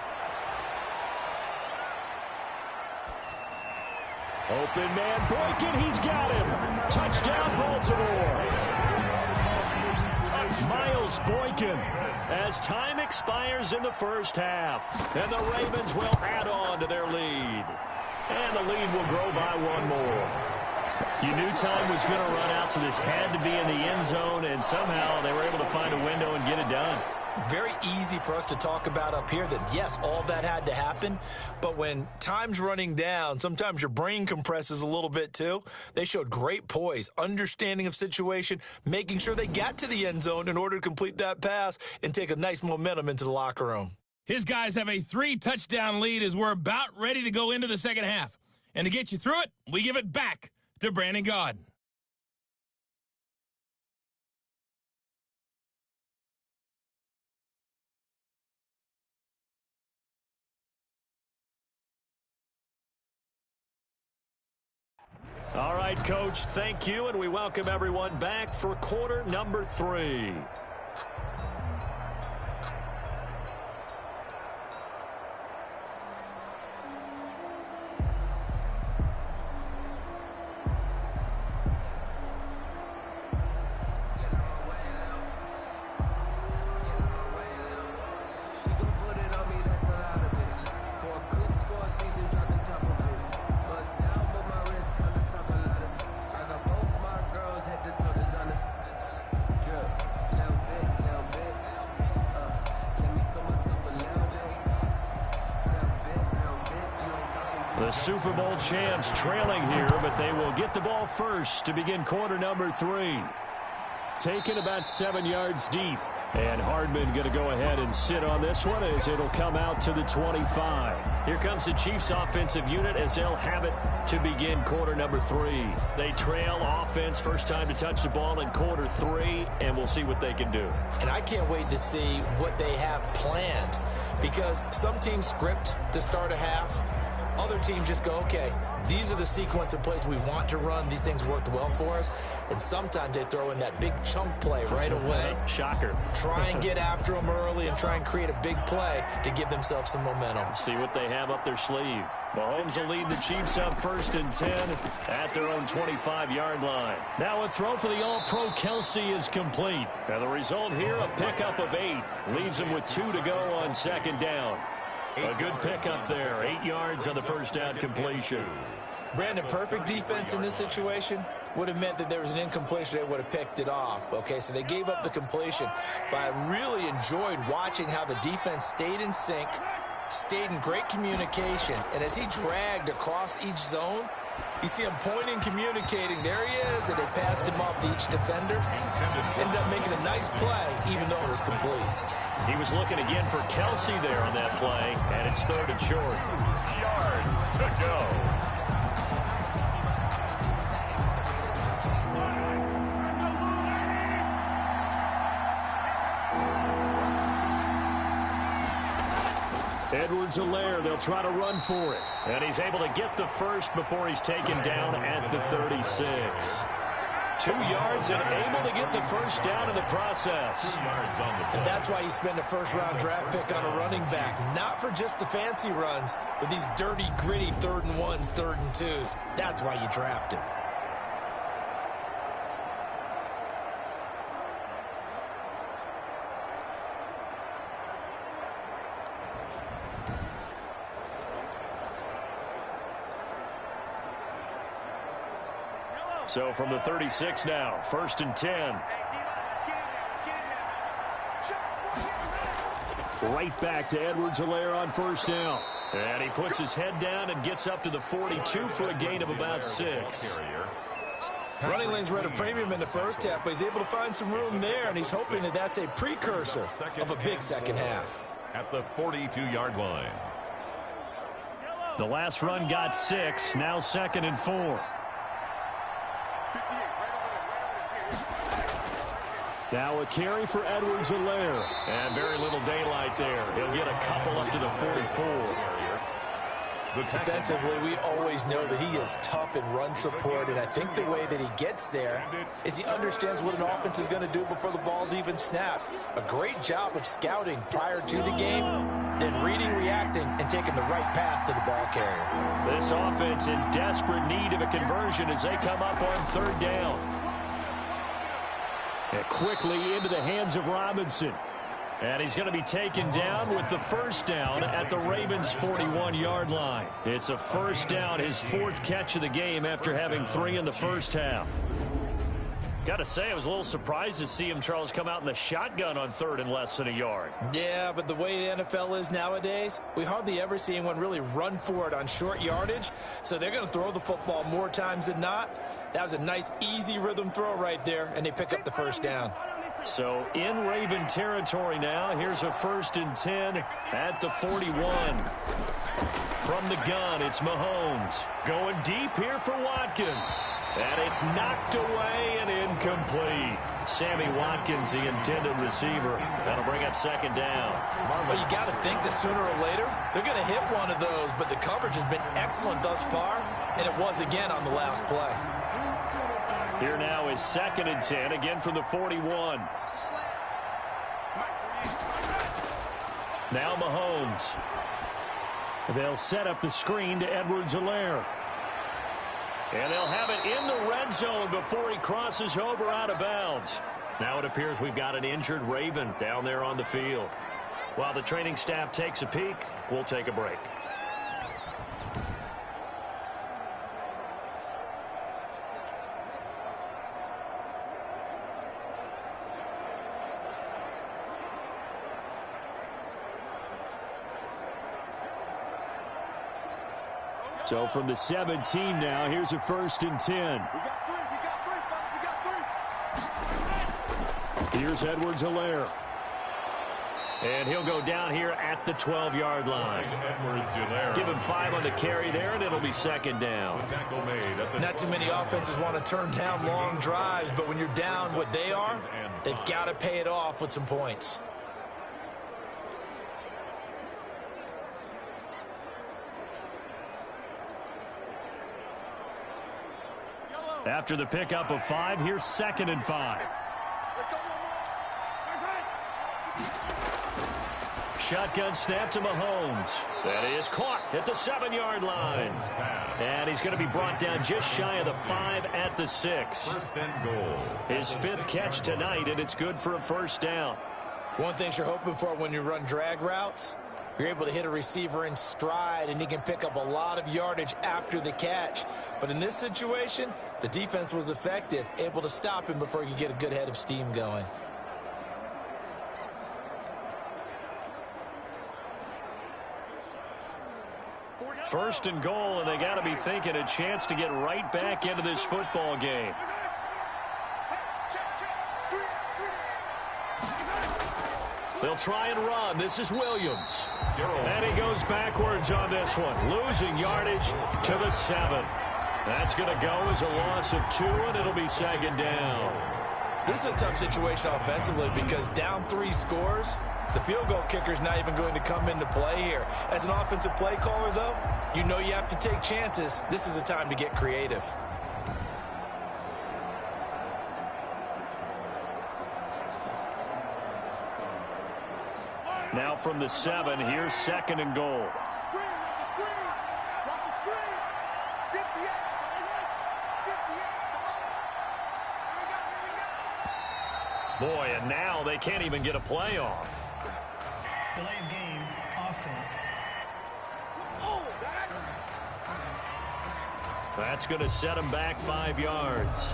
Open man, Boykin, he's got him. Touchdown, Baltimore. Miles Boykin as time expires in the first half. And the Ravens will add on to their lead. And the lead will grow by 1 more. You knew time was going to run out, so this had to be in the end zone, and somehow they were able to find a window and get it done. Very easy for us to talk about up here that, yes, all that had to happen, but when time's running down, sometimes your brain compresses a little bit too. They showed great poise, understanding of situation, making sure they got to the end zone in order to complete that pass and take a nice momentum into the locker room. His guys have a 3-touchdown lead as we're about ready to go into the second half. And to get you through it, we give it back to Brandon Gaud. All right, Coach, thank you, and we welcome everyone back for quarter number 3. The Super Bowl champs trailing here, but they will get the ball first to begin quarter number 3. Taken about 7 yards deep. And Hardman going to go ahead and sit on this one as it'll come out to the 25. Here comes the Chiefs offensive unit as they'll have it to begin quarter number 3. They trail offense, first time to touch the ball in quarter 3, and we'll see what they can do. And I can't wait to see what they have planned, because some teams script to start a half. Other teams just go, okay, these are the sequence of plays we want to run. These things worked well for us. And sometimes they throw in that big chunk play right away. Shocker. Try and get after them early and try and create a big play to give themselves some momentum. See what they have up their sleeve. Mahomes will lead the Chiefs up 1st and 10 at their own 25-yard line. Now a throw for the All-Pro Kelce is complete. And the result here, a pickup of 8. Leaves him with 2 to go on 2nd down. A good pickup there. 8 yards on the first down completion. Brandon, perfect defense in this situation would have meant that there was an incompletion. They would have picked it off. Okay, so they gave up the completion. But I really enjoyed watching how the defense stayed in sync, stayed in great communication. And as he dragged across each zone, you see him pointing, communicating. There he is, and they passed him off to each defender. Ended up making a nice play, even though it was complete. He was looking again for Kelce there on that play, and it's 3rd and short. Yards to go. Edwards-Helaire, they'll try to run for it. And he's able to get the first before he's taken down at the 36. 2 yards and able to get the first down in the process. And that's why you spend a first-round draft pick on a running back. Not for just the fancy runs, but these dirty, gritty 3rd and 1s, 3rd and 2s. That's why you draft him. So from the 36 now, 1st and 10. Right back to Edwards-Helaire on 1st down. And he puts his head down and gets up to the 42 for a gain of about 6. Running lanes were at a premium in the first half, but he's able to find some room there, and he's hoping that that's a precursor of a big second half. At the 42-yard line. The last run got 6, now 2nd and 4. Now a carry for Edwards-Helaire. And very little daylight there. He'll get a couple up to the 44. Defensively, we always know that he is tough in run support, and I think the way that he gets there is he understands what an offense is going to do before the ball's even snapped. A great job of scouting prior to the game, then reading, reacting, and taking the right path to the ball carrier. This offense in desperate need of a conversion as they come up on 3rd down. And quickly into the hands of Robinson. And he's going to be taken down with the 1st down at the Ravens' 41-yard line. It's a 1st down, his 4th catch of the game after having 3 in the first half. Got to say, I was a little surprised to see him, Charles, come out in the shotgun on 3rd and less than a yard. Yeah, but the way the NFL is nowadays, we hardly ever see anyone really run for it on short yardage. So they're going to throw the football more times than not. That was a nice, easy rhythm throw right there, and they pick up the 1st down. So in Raven territory now. Here's a 1st and 10 at the 41. From the gun, it's Mahomes. Going deep here for Watkins. And it's knocked away and incomplete. Sammy Watkins, the intended receiver. That'll bring up 2nd down. Well, you got to think that sooner or later, they're going to hit one of those, but the coverage has been excellent thus far, and it was again on the last play. Here now is 2nd and 10, again from the 41. Now Mahomes. They'll set up the screen to Edwards-Helaire. And they'll have it in the red zone before he crosses over out of bounds. Now it appears we've got an injured Raven down there on the field. While the training staff takes a peek, we'll take a break. So from the 17 now, here's a 1st and 10. Here's Edwards-Helaire. And he'll go down here at the 12-yard line. Give him 5 on the carry there, and it'll be 2nd down. Not too many offenses want to turn down long drives, but when you're down what they are, they've got to pay it off with some points. After the pickup of 5, here's 2nd and 5. Shotgun snap to Mahomes. That is caught at the 7-yard line. And he's going to be brought down just shy of the 5 at the 6. 1st and goal. His 5th catch tonight, and it's good for a 1st down. One thing you're hoping for when you run drag routes, you're able to hit a receiver in stride, and he can pick up a lot of yardage after the catch. But in this situation, the defense was effective, able to stop him before he could get a good head of steam going. First and goal, and they got to be thinking a chance to get right back into this football game. They'll try and run. This is Williams. And he goes backwards on this one, losing yardage to the 7. That's going to go as a loss of 2, and it'll be 2nd down. This is a tough situation offensively because down 3 scores, the field goal kicker's not even going to come into play here. As an offensive play caller, though, you know you have to take chances. This is a time to get creative. Now from the 7, here's 2nd and goal. Boy, and now they can't even get a play off. Delay of game, offense. That's going to set him back 5 yards.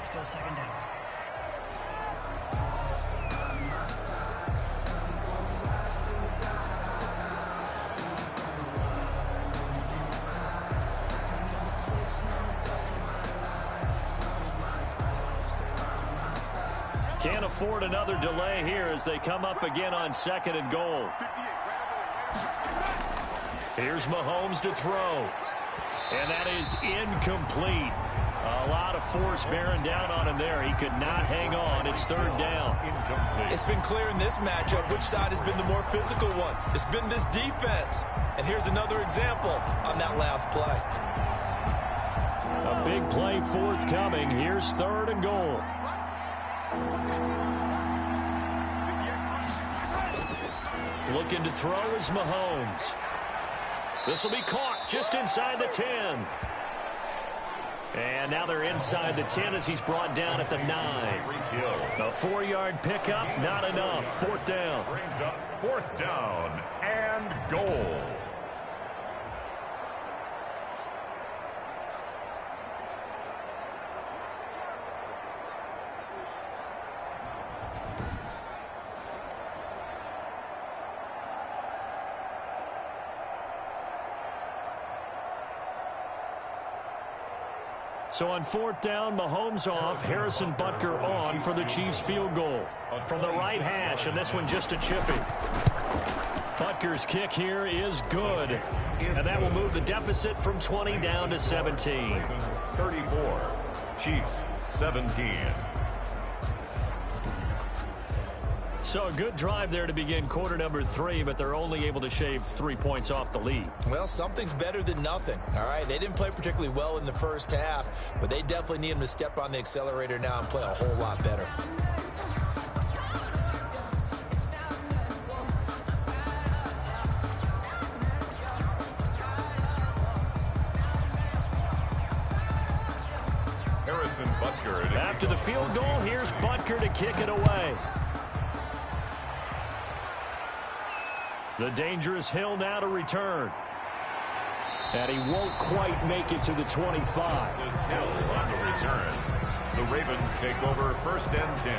Still second down. Can't afford another delay here as they come up again on 2nd and goal. Here's Mahomes to throw. And that is incomplete. A lot of force bearing down on him there. He could not hang on. It's 3rd down. It's been clear in this matchup which side has been the more physical one. It's been this defense. And here's another example on that last play. A big play forthcoming. Here's 3rd and goal. Looking to throw is Mahomes. This will be caught just inside the 10. And now they're inside the 10 as he's brought down at the 9. A 4-yard pickup, not enough. 4th down. Brings up 4th down and goal. So on 4th down, Mahomes off, Harrison Butker on for the Chiefs field goal. From the right hash, and this one just a chipping. Butker's kick here is good. And that will move the deficit from 20 down to 17. 34, Chiefs 17. So a good drive there to begin quarter number 3, but they're only able to shave 3 points off the lead. Well, something's better than nothing, all right? They didn't play particularly well in the first half, but they definitely need them to step on the accelerator now and play a whole lot better. Harrison Butker. After the field goal, here's Butker to kick it away. The dangerous Hill now to return. And he won't quite make it to the 25. This Hill on the return. The Ravens take over 1st and 10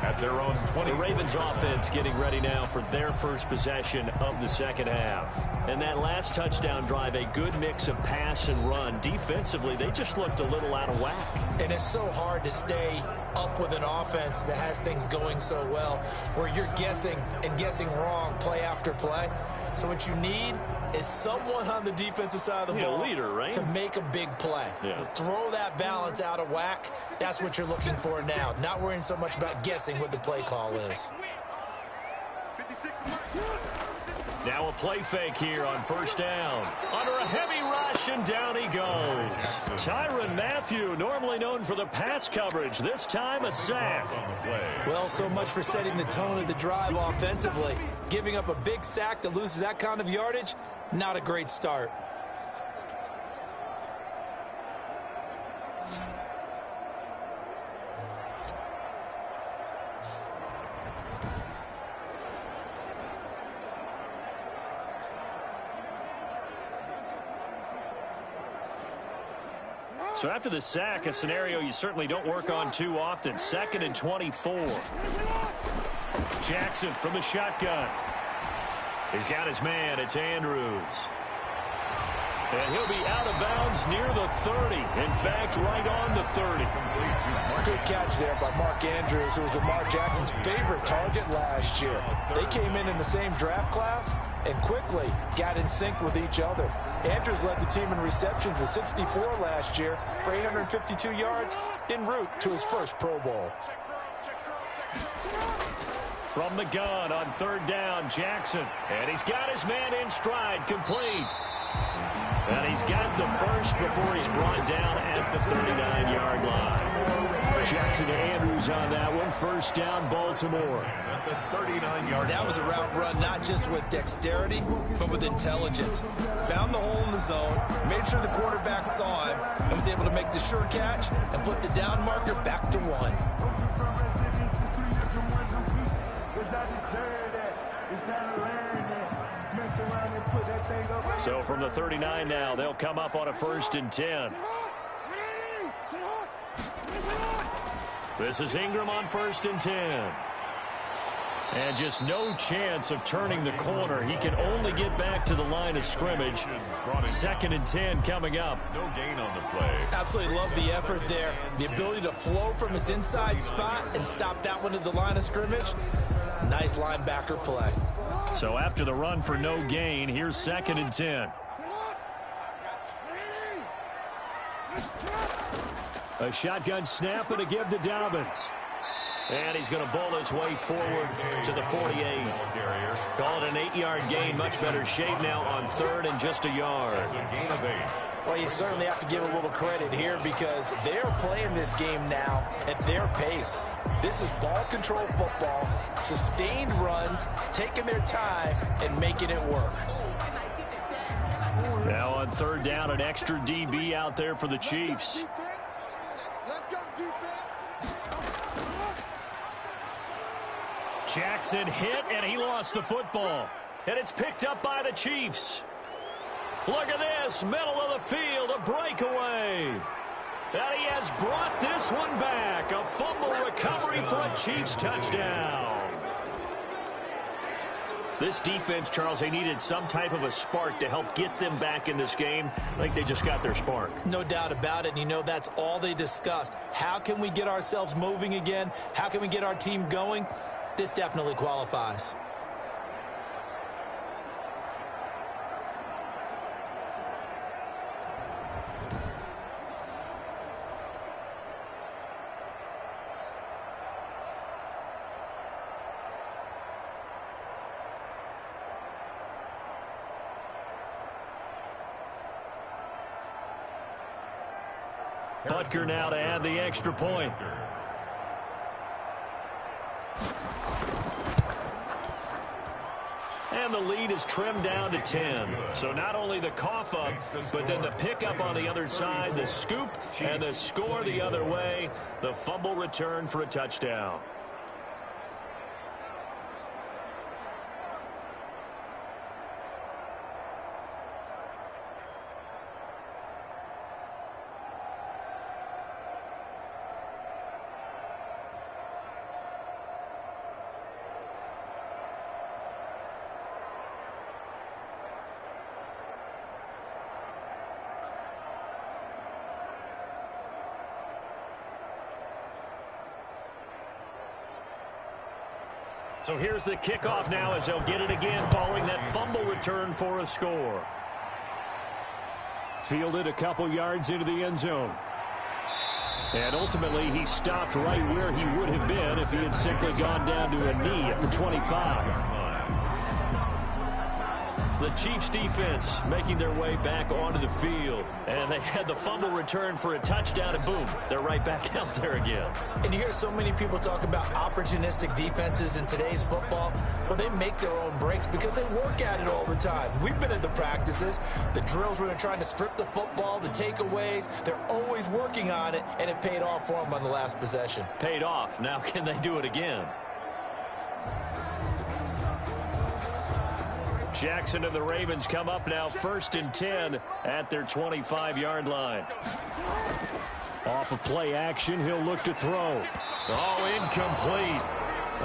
at their own 20. The Ravens offense getting ready now for their first possession of the second half. And that last touchdown drive, a good mix of pass and run. Defensively, they just looked a little out of whack. And it's so hard to stay up with an offense that has things going so well, where you're guessing and guessing wrong play after play. So what you need is someone on the defensive side of the ball leader, right? to make a big play. Yeah. Throw that balance out of whack. That's what you're looking for now. Not worrying so much about guessing what the play call is. Now a play fake here on 1st down. Under a heavy rush, and down he goes. Tyrann Mathieu, normally known for the pass coverage, this time a sack. Well, so much for setting the tone of the drive offensively. Giving up a big sack that loses that kind of yardage, not a great start. So after the sack, a scenario you certainly don't work on too often. 2nd and 24. Jackson from the shotgun. He's got his man. It's Andrews. And he'll be out of bounds near the 30. In fact, right on the 30. Good catch there by Mark Andrews, who was Lamar Jackson's favorite target last year. They came in the same draft class and quickly got in sync with each other. Andrews led the team in receptions with 64 last year for 852 yards en route to his first Pro Bowl. From the gun on 3rd down, Jackson. And he's got his man in stride, complete. And he's got the first before he's brought down at the 39-yard line. Jackson to Andrews on that one. 1st down, Baltimore. That was a route run not just with dexterity, but with intelligence. Found the hole in the zone, made sure the quarterback saw him, and was able to make the sure catch and flip the down marker back to 1. It's time to learn that. Mess around and Put that thing up right So from the 39 now, they'll come up on a 1st and 10. This is Ingram on 1st and 10. And just no chance of turning the corner. He can only get back to the line of scrimmage. 2nd and 10 coming up. No gain on the play. Absolutely love the effort there. The ability to flow from his inside spot and stop that one at the line of scrimmage. Nice linebacker play. So after the run for no gain, here's 2nd and 10. A shotgun snap and a give to Dobbins. And he's going to bowl his way forward to the 48. Call it an 8-yard gain. Much better shape now on 3rd and just a yard. Well, you certainly have to give a little credit here because they're playing this game now at their pace. This is ball control football, sustained runs, taking their time, and making it work. Now on 3rd down, an extra DB out there for the Chiefs. Jackson hit, and he lost the football. And it's picked up by the Chiefs. Look at this, middle of the field, a breakaway. And he has brought this one back. A fumble recovery for a Chiefs touchdown. This defense, Charles, they needed some type of a spark to help get them back in this game. I think they just got their spark. No doubt about it. And you know, that's all they discussed. How can we get ourselves moving again? How can we get our team going? This definitely qualifies. Butker now to add the extra point. And the lead is trimmed down to 10. So not only the cough up, but then the pickup on the other side, the scoop, and the score the other way. The fumble return for a touchdown. So here's the kickoff now as they'll get it again following that fumble return for a score. Fielded a couple yards into the end zone. And ultimately he stopped right where he would have been if he had simply gone down to a knee at the 25. The Chiefs defense making their way back onto the field. And they had the fumble return for a touchdown, and boom, they're right back out there again. And you hear so many people talk about opportunistic defenses in today's football. Well, they make their own breaks because they work at it all the time. We've been at the practices, the drills where they're trying to strip the football, the takeaways. They're always working on it, and it paid off for them on the last possession. Paid off. Now can they do it again? Jackson and the Ravens come up now 1st and 10 at their 25-yard line. Off of play action, he'll look to throw. Oh, incomplete.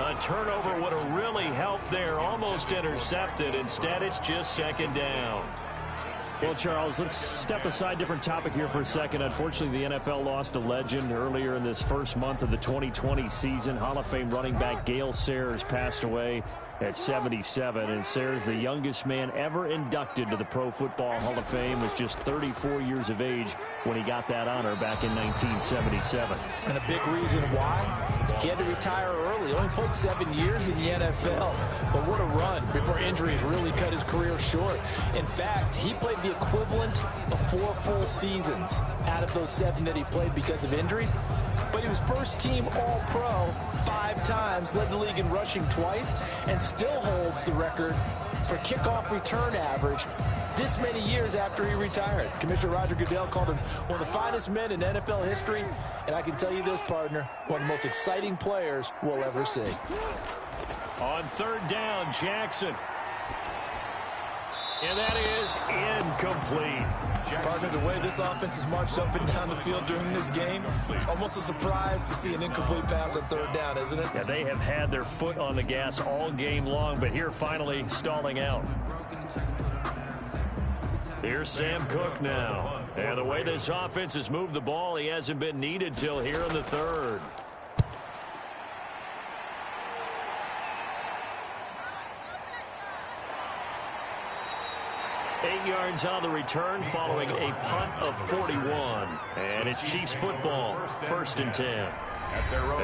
A turnover would have really helped there. Almost intercepted. Instead, it's just 2nd down. Well, Charles, let's step aside, different topic here for a second. Unfortunately, the NFL lost a legend earlier in this first month of the 2020 season. Hall of Fame running back Gale Sayers passed away at 77, and Sayers, the youngest man ever inducted to the Pro Football Hall of Fame, was just 34 years of age when he got that honor back in 1977. And a big reason why? He had to retire early. Only played 7 years in the NFL. But what a run before injuries really cut his career short. In fact, he played the equivalent of 4 full seasons out of those 7 that he played because of injuries. But he was first team All-Pro 5 times, led the league in rushing twice, and still holds the record for kickoff return average this many years after he retired. Commissioner Roger Goodell called him one of the finest men in NFL history, and I can tell you this, partner, one of the most exciting players we'll ever see. On 3rd down, Jackson. And that is incomplete. Partner, the way this offense has marched up and down the field during this game, it's almost a surprise to see an incomplete pass on third down, isn't it? Yeah, they have had their foot on the gas all game long, but here finally stalling out. Here's Sam Cook now. And the way this offense has moved the ball, he hasn't been needed till here in the third. Eight yards on the return following a punt of 41. And it's Chiefs football, 1st and 10.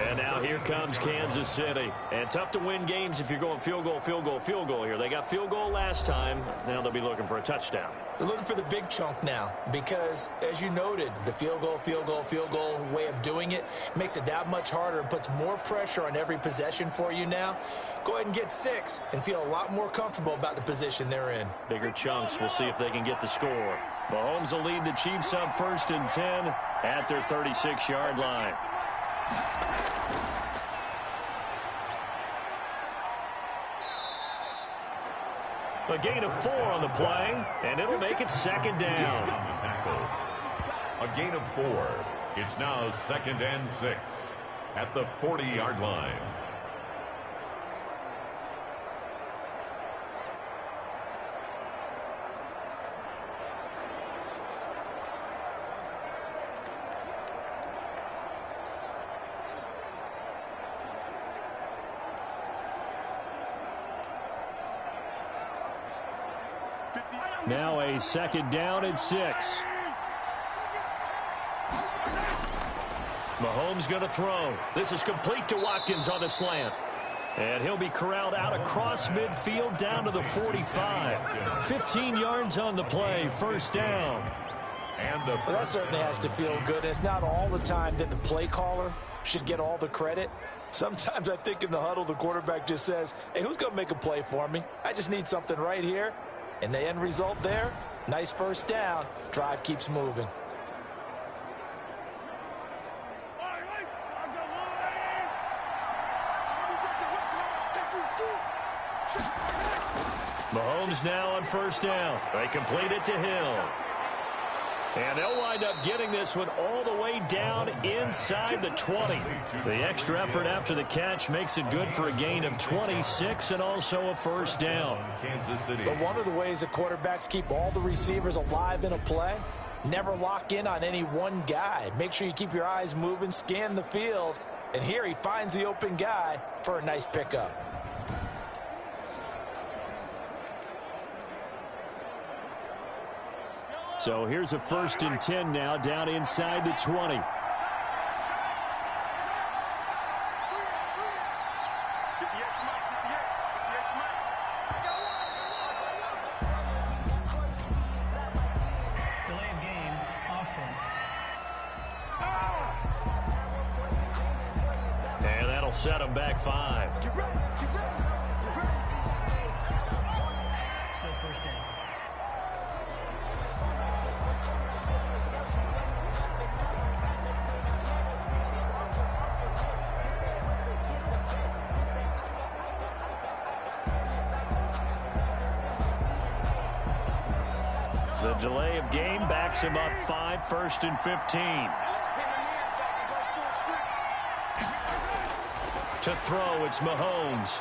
And now here comes Kansas City. And tough to win games if you're going field goal, field goal, field goal here. They got field goal last time. Now they'll be looking for a touchdown. They're looking for the big chunk now because, as you noted, the field goal, field goal, field goal way of doing it makes it that much harder and puts more pressure on every possession for you now. Go ahead and get 6 and feel a lot more comfortable about the position they're in. Bigger chunks. We'll see if they can get the score. Mahomes will lead the Chiefs up 1st and 10 at their 36-yard line. A gain of 4 on the play, and it'll make it 2nd down. On the tackle. A gain of 4. It's now 2nd and 6 at the 40-yard line. Now a 2nd down and 6. Mahomes going to throw. This is complete to Watkins on the slant. And he'll be corralled out across midfield down to the 45. 15 yards on the play, 1st down. Well, that certainly has to feel good. It's not all the time that the play caller should get all the credit. Sometimes I think in the huddle the quarterback just says, hey, who's going to make a play for me? I just need something right here. And the end result there, nice 1st down. Drive keeps moving. Mahomes now on 1st down. They complete it to Hill. And they'll wind up getting this one all the way down inside the 20. The extra effort after the catch makes it good for a gain of 26 and also a 1st down. Kansas City. But one of the ways that quarterbacks keep all the receivers alive in a play, never lock in on any one guy. Make sure you keep your eyes moving, scan the field. And here he finds the open guy for a nice pickup. So here's a 1st and 10 now down inside the 20. Delay of game, offense. And that'll set them back 5. Still 1st down. The delay of game backs him up 5, 1st and 15. To throw, it's Mahomes.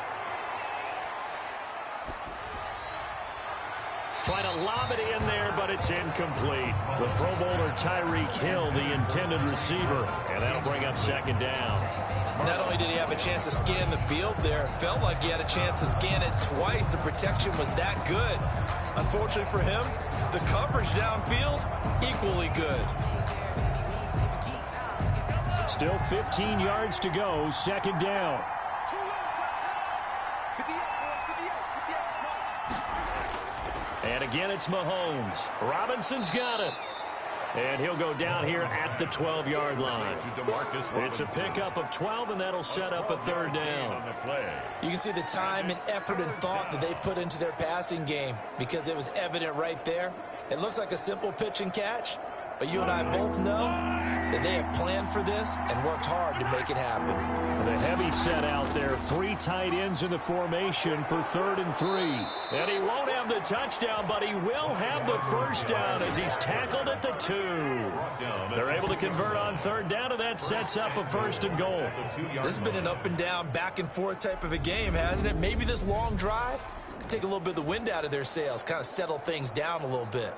Trying to lob it in there, but it's incomplete. The Pro Bowler Tyreek Hill, the intended receiver, and that'll bring up 2nd down. Not only did he have a chance to scan the field there, it felt like he had a chance to scan it twice. The protection was that good. Unfortunately for him, the coverage downfield, equally good. Still 15 yards to go, 2nd down. And again, it's Mahomes. Robinson's got it. And he'll go down here at the 12-yard line. It's a pickup of 12, and that'll set up a 3rd down. You can see the time and effort and thought that they put into their passing game because it was evident right there. It looks like a simple pitch and catch, but you and I both know that they have planned for this and worked hard to make it happen. The heavy set out there. 3 tight ends in the formation for 3rd and 3. And he won't have the touchdown, but he will have the first down as he's tackled at the 2. They're able to convert on 3rd down, and that sets up a 1st and goal. This has been an up and down, back and forth type of a game, hasn't it? Maybe this long drive could take a little bit of the wind out of their sails, kind of settle things down a little bit.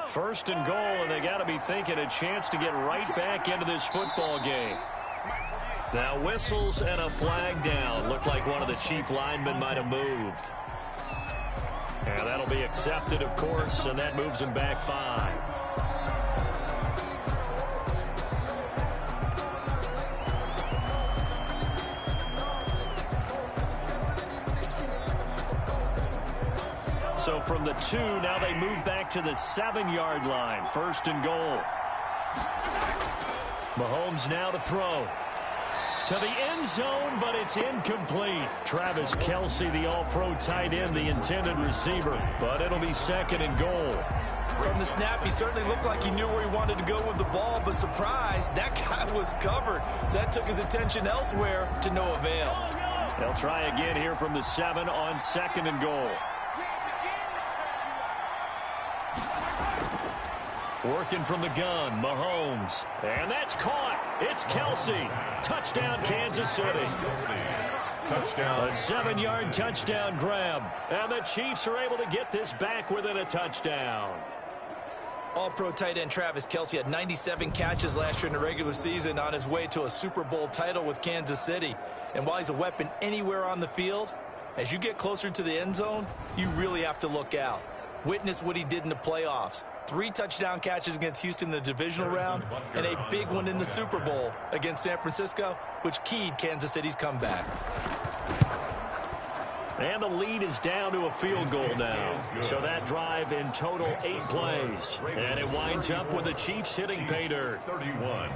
First and goal, and they got to be thinking a chance to get right back into this football game. Now whistles and a flag down. Looked like one of the chief linemen might have moved. And that'll be accepted, of course, and that moves him back 5. So from the 2, now they move back to the 7-yard line. 1st and goal. Mahomes now to throw. To the end zone, but it's incomplete. Travis Kelce, the all-pro tight end, the intended receiver. But it'll be 2nd and goal. From the snap, he certainly looked like he knew where he wanted to go with the ball, but surprise, that guy was covered. So that took his attention elsewhere to no avail. They'll try again here from the 7 on 2nd and goal. Working from the gun, Mahomes. And that's caught. It's Kelce. Touchdown, Kansas City. Touchdown. A 7-yard touchdown grab. And the Chiefs are able to get this back within a touchdown. All-pro tight end Travis Kelce had 97 catches last year in the regular season on his way to a Super Bowl title with Kansas City. And while he's a weapon anywhere on the field, as you get closer to the end zone, you really have to look out. Witness what he did in the playoffs. 3 touchdown catches against Houston in the divisional round, and a big one in the Super Bowl against San Francisco, which keyed Kansas City's comeback. And the lead is down to a field goal now. So that drive in total 8 plays. And it winds up with the Chiefs hitting pay dirt. 31.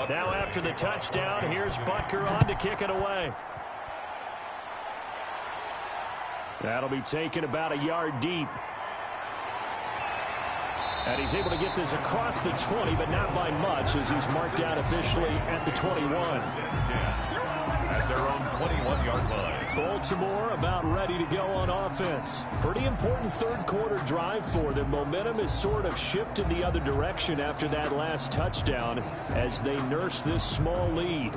Now after the touchdown, here's Butker on to kick it away. That'll be taken about a yard deep. And he's able to get this across the 20, but not by much, as he's marked out officially at the 21. At their own 21-yard line. Baltimore about ready to go on offense. Pretty important 3rd quarter drive for them. Momentum has sort of shifted the other direction after that last touchdown as they nurse this small lead.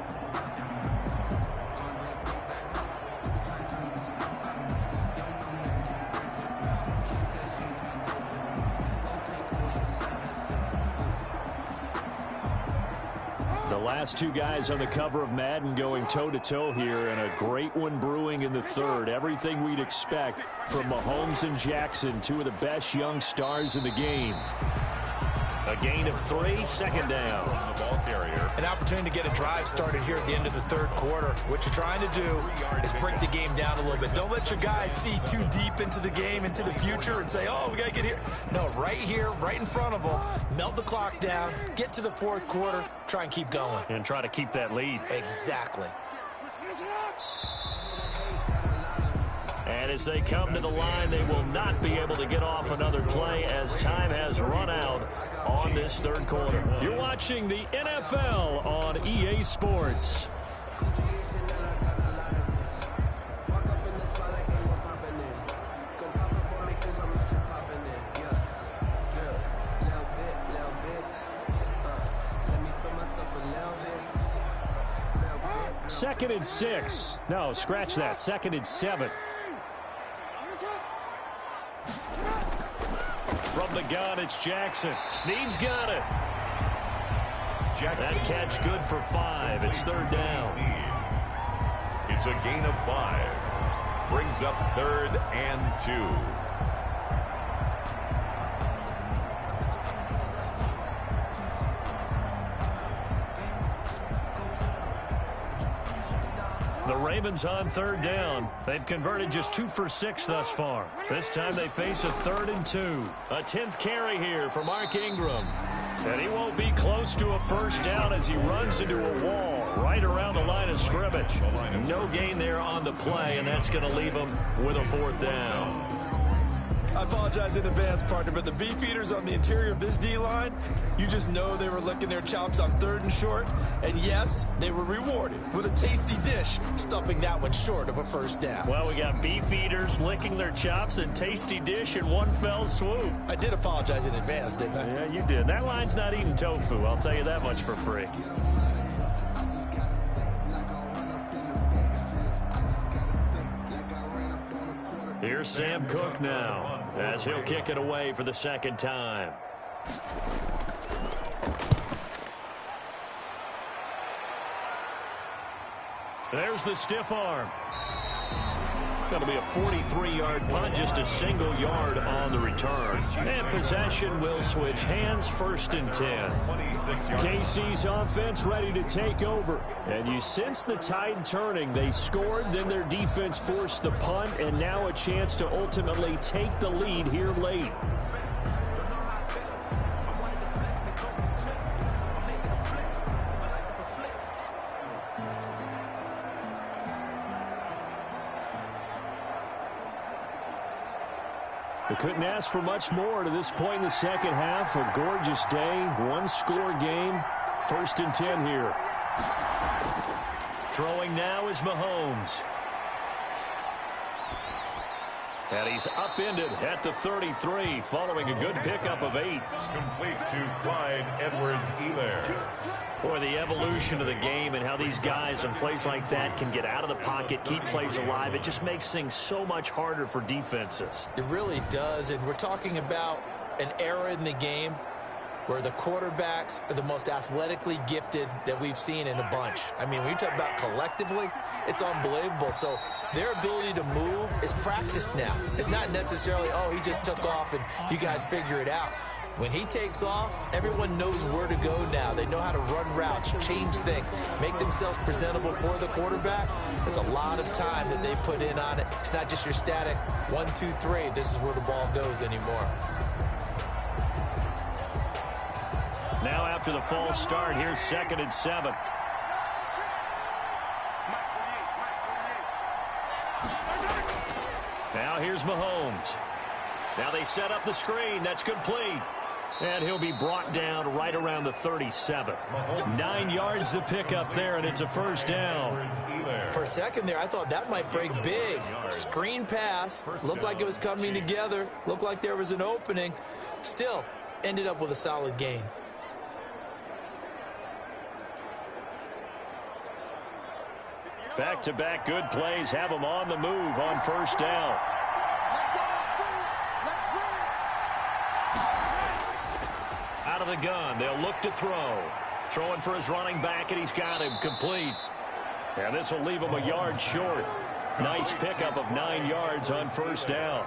Last 2 guys on the cover of Madden going toe-to-toe here, and a great one brewing in the 3rd. Everything we'd expect from Mahomes and Jackson, 2 of the best young stars in the game. A gain of 3, 2nd down. The ball carrier. An opportunity to get a drive started here at the end of the 3rd quarter. What you're trying to do is break the game down a little bit. Don't let your guys see too deep into the game, into the future, and say, oh, we got to get here. No, right here, right in front of them. Melt the clock down, get to the 4th quarter, try and keep going. And try to keep that lead. Exactly. And as they come to the line, they will not be able to get off another play as time has run out on this 3rd quarter. You're watching the NFL on EA Sports. Second and 6. No, scratch that. 2nd and 7. From the gun, it's Jackson. Snead's got it. Jackson. That catch good for 5. It's third down. It's a gain of 5. Brings up 3rd and 2. The Ravens on third down. They've converted just 2 for 6 thus far. This time they face a 3rd and 2. A 10th carry here for Mark Ingram. And he won't be close to a first down as he runs into a wall right around the line of scrimmage. No gain there on the play, and that's going to leave him with a 4th down. I apologize in advance, partner, but the beefeaters on the interior of this D-line, you just know they were licking their chops on 3rd and short. And yes, they were rewarded with a tasty dish, stuffing that one short of a first down. Well, we got beefeaters licking their chops and tasty dish in one fell swoop. I did apologize in advance, didn't I? Yeah, you did. That line's not eating tofu, I'll tell you that much for free. Here's Sam Cook now, as he'll kick it away for the 2nd time. There's the stiff arm. Going to be a 43-yard punt, just a single yard on the return. And possession will switch hands, 1st and 10. KC's offense ready to take over. And you sense the tide turning. They scored, then their defense forced the punt, and now a chance to ultimately take the lead here late. They couldn't ask for much more to this point in the second half. A gorgeous day, one-score game. 1st and 10 here. Throwing now is Mahomes. And he's upended at the 33, following a good pickup of 8. Complete to Clyde Edwards-Helaire. Boy, the evolution of the game and how these guys in plays like that can get out of the pocket, keep plays alive, it just makes things so much harder for defenses. It really does, and we're talking about an era in the game where the quarterbacks are the most athletically gifted that we've seen in a bunch. I mean, when you talk about collectively, it's unbelievable. So their ability to move is practiced now. It's not necessarily, oh, he just took off and you guys figure it out. When he takes off, everyone knows where to go now. They know how to run routes, change things, make themselves presentable for the quarterback. That's a lot of time that they put in on it. It's not just your static 1, 2, 3. This is where the ball goes anymore. Now after the false start, here's 2nd and 7. Now here's Mahomes. Now they set up the screen. That's complete. And he'll be brought down right around the 37. 9 yards to pick up there, and it's a first down. For a second there, I thought that might break big. Screen pass. Looked like it was coming together. Looked like there was an opening. Still, ended up with a solid gain. Back-to-back good plays have them on the move on first down. Out of the gun, they'll look to throw. Throwing for his running back, and he's got him complete. And this will leave him a yard short. Nice pickup of 9 yards on first down.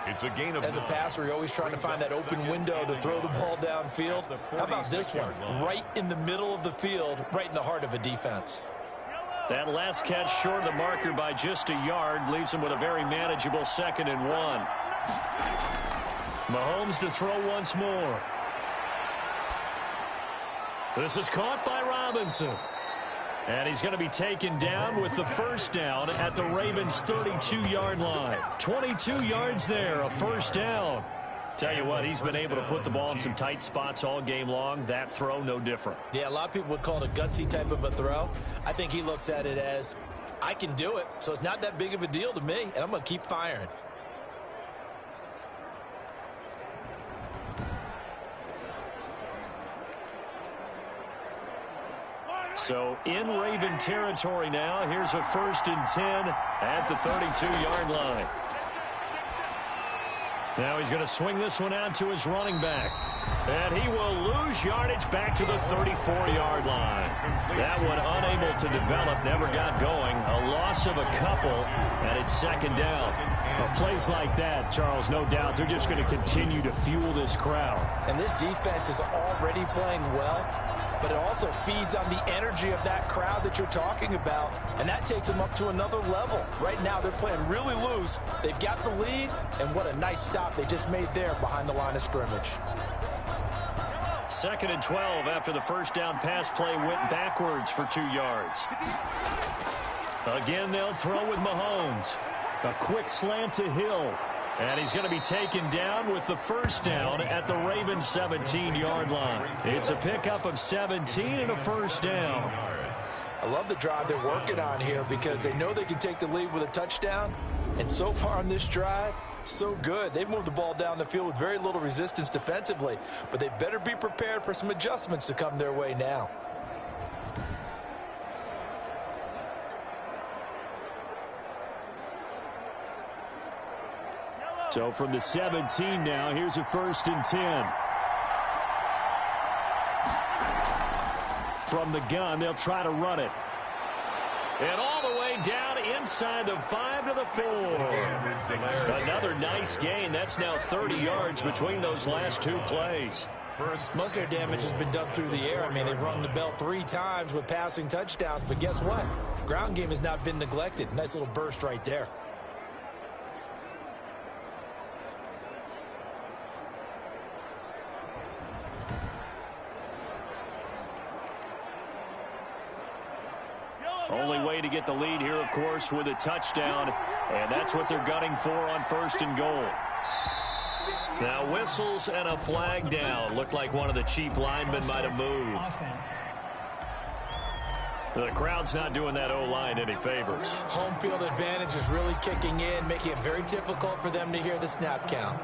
It's a gain of As a passer, you're always trying to find that open window to throw the ball downfield. How about this one? Right in the middle of the field, right in the heart of a defense. That last catch short of the marker by just a yard leaves him with a very manageable 2nd and 1. Mahomes to throw once more. This is caught by Robinson. And he's going to be taken down with the first down at the Ravens' 32-yard line. 22 yards there, a first down. Tell you what, he's been able to put the ball in some tight spots all game long. That throw, no different. Yeah, a lot of people would call it a gutsy type of a throw. I think he looks at it as, I can do it, so it's not that big of a deal to me, and I'm going to keep firing. So in Raven territory now, here's a 1st and 10 at the 32-yard line. Now he's going to swing this one out to his running back. And he will lose yardage back to the 34-yard line. That one unable to develop, never got going. A loss of a couple, and it's second down. Well, plays like that, Charles, no doubt, they're just going to continue to fuel this crowd. And this defense is already playing well, but it also feeds on the energy of that crowd that you're talking about, and that takes them up to another level. Right now, they're playing really loose. They've got the lead, and what a nice stop they just made there behind the line of scrimmage. 2nd and 12 after the first down pass play went backwards for 2 yards. Again, they'll throw with Mahomes. A quick slant to Hill. And he's going to be taken down with the first down at the Ravens 17-yard line. It's a pickup of 17 and a first down. I love the drive they're working on here because they know they can take the lead with a touchdown. And so far on this drive, so good. They've moved the ball down the field with very little resistance defensively, but they better be prepared for some adjustments to come their way now. So from the 17 now, here's a 1st and 10. From the gun, they'll try to run it. And all the way down inside the 5 to the 4. Another nice gain. That's now 30 yards between those last 2 plays. Most of their damage has been done through the air. I mean, they've rung the bell 3 times with passing touchdowns, but guess what? Ground game has not been neglected. Nice little burst right there. Only way to get the lead here, of course, with a touchdown, and that's what they're gunning for on 1st and goal. Now whistles and a flag down. Looked like one of the chief linemen might have moved. The crowd's not doing that O-line any favors. Home field advantage is really kicking in, making it very difficult for them to hear the snap count.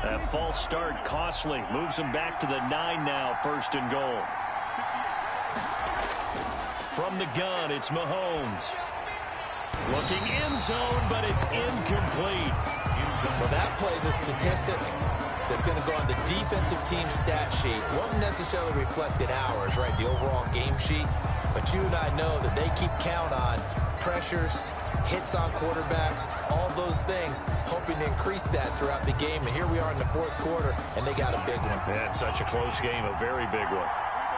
That false start costly. Moves him back to the 9 now, 1st and goal. From the gun, it's Mahomes. Looking end zone, but it's incomplete. Well, that plays a statistic that's going to go on the defensive team stat sheet. Won't necessarily reflect in ours, right, the overall game sheet. But you and I know that they keep count on pressures, hits on quarterbacks, all those things, hoping to increase that throughout the game. And here we are in the 4th quarter, and they got a big one. Yeah, it's such a close game, a very big one.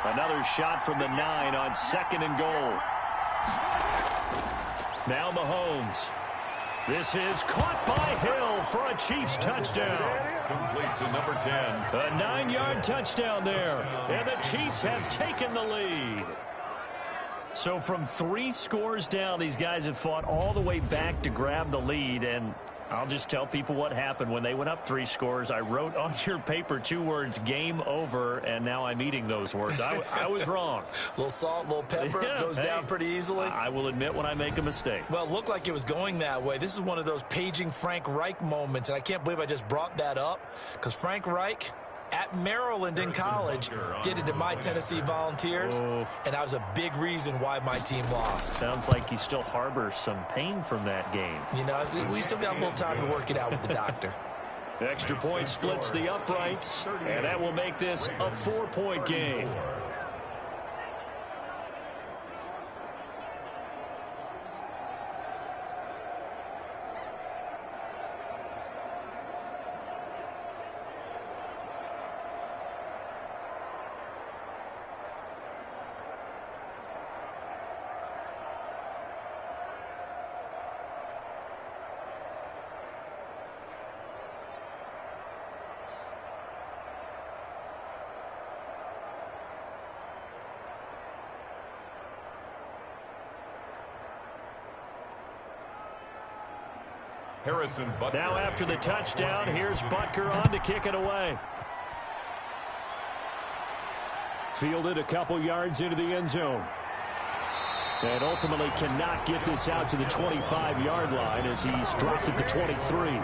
Another shot from the 9 on 2nd and goal. Now Mahomes. This is caught by Hill for a Chiefs touchdown. Complete to number 10. A 9-yard touchdown there, and the Chiefs have taken the lead. So from 3 scores down, these guys have fought all the way back to grab the lead, and I'll just tell people what happened when they went up 3 scores. I wrote on your paper 2 words, game over, and now I'm eating those words. I was wrong. A little salt, a little pepper, goes down pretty easily. I will admit when I make a mistake. Well, it looked like it was going that way. This is one of those paging Frank Reich moments, and I can't believe I just brought that up, because Frank Reich at Maryland in college did it to my Tennessee Volunteers, and that was a big reason why my team lost. Sounds like you still harbor some pain from that game. You know, we still got a little time to work it out with the doctor. Extra point splits the uprights, and that will make this a 4-point game. Harrison Butker. Now after the touchdown, here's Butker on to kick it away. Fielded a couple yards into the end zone. And ultimately cannot get this out to the 25-yard line as he's dropped at the 23.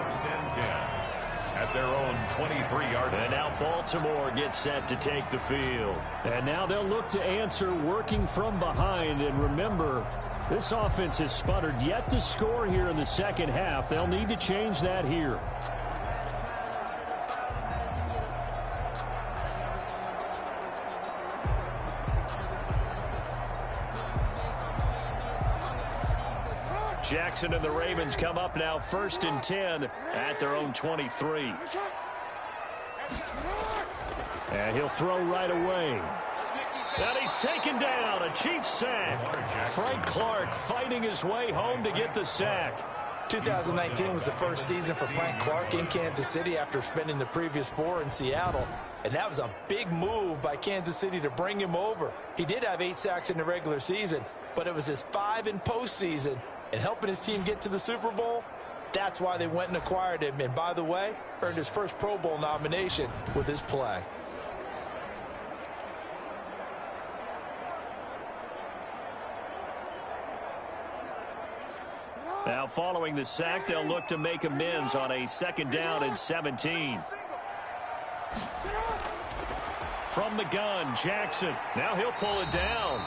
at their own 23-yard line. And now Baltimore gets set to take the field. And now they'll look to answer working from behind. And remember, this offense has sputtered yet to score here in the second half. They'll need to change that here. Jackson and the Ravens come up now 1st and 10 at their own 23. And he'll throw right away. And he's taken down. A Chiefs sack. Frank Clark fighting his way home to get the sack. 2019 was the first season for Frank Clark in Kansas City after spending the previous 4 in Seattle. And that was a big move by Kansas City to bring him over. He did have 8 sacks in the regular season, but it was his 5 in postseason. And helping his team get to the Super Bowl, that's why they went and acquired him. And by the way, earned his first Pro Bowl nomination with his play. Now following the sack, they'll look to make amends on a 2nd down and 17. From the gun, Jackson. Now he'll pull it down.